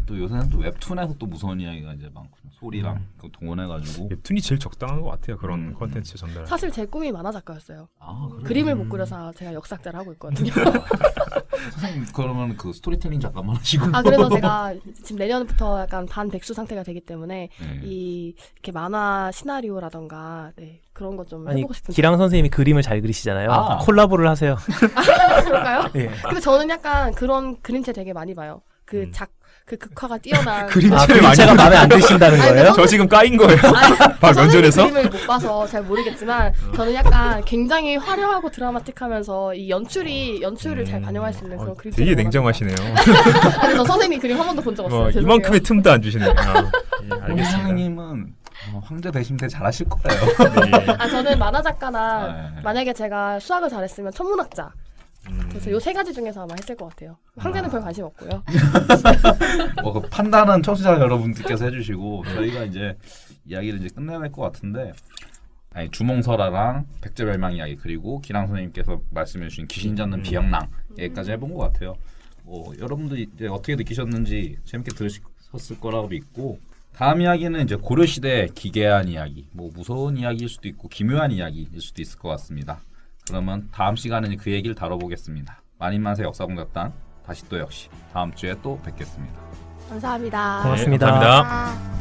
S2: 또 요새는 또 웹툰에서 또 무서운 이야기가 이제 많군요. 소리랑 그 동원해가지고.
S5: 웹툰이 제일 적당한 것 같아요. 그런 컨텐츠 전달.
S4: 사실 제 꿈이 만화 작가였어요.
S2: 그래요?
S4: 그림을 못 그려서 제가 역삭제를 하고 있거든요.
S2: 선생님 그러면 그 스토리텔링 잠깐만 하시고.
S4: 그래서 제가 지금 내년부터 약간 반백수 상태가 되기 때문에
S2: 네.
S4: 이렇게 만화 시나리오라던가 그런 거 좀
S6: 아니
S4: 해보고 싶은.
S6: 기랑 선생님이 그림을 잘 그리시잖아요.
S2: 아.
S6: 콜라보를 하세요.
S4: 그럴까요?
S6: 예.
S4: 근데 저는 약간 그런 그림체 되게 많이 봐요. 그 극화가 뛰어난
S5: 그림체를
S6: 그림체가 마음에 안 드신다는
S4: 아니,
S6: 거예요?
S5: 저 지금 까인 거예요. 바
S4: 저는
S5: 면전에서?
S4: 그림을 못 봐서 잘 모르겠지만 저는 약간 굉장히 화려하고 드라마틱하면서 이 연출을 잘 반영할 수 있는 그런 그림.
S5: 되게 냉정하시네요.
S4: 아니 저 선생님 그림 한 번도 본 적 없어요. 죄송해요.
S5: 이만큼의 틈도 안 주시네요.
S2: 우리
S5: 알겠습니다.
S2: 선생님은 황제 되시면 되게 잘하실 거예요.
S5: 네.
S4: 저는 만화 작가나
S2: 네.
S4: 만약에 제가 수학을 잘했으면 천문학자. 그래서 요 세 가지 중에서 아마 했을 것 같아요. 황제는 별 관심 없고요.
S2: 그 판단은 청취자 여러분들께서 해주시고 저희가 이제 이야기를 이제 끝내야 될 것 같은데, 주몽설아랑 백제별망 이야기 그리고 기랑 선생님께서 말씀해주신 귀신 잡는 비영랑 여기까지 해본 것 같아요. 여러분들이 이제 어떻게 느끼셨는지 재밌게 들으셨을 거라고 믿고, 다음 이야기는 이제 고려시대 기괴한 이야기, 무서운 이야기일 수도 있고 기묘한 이야기일 수도 있을 것 같습니다. 그러면 다음 시간에는 그 얘기를 다뤄보겠습니다. 만인만세 역사공작단 다시 또 역시 다음 주에 또 뵙겠습니다.
S4: 감사합니다.
S6: 고맙습니다.
S5: 감사합니다.
S3: 아.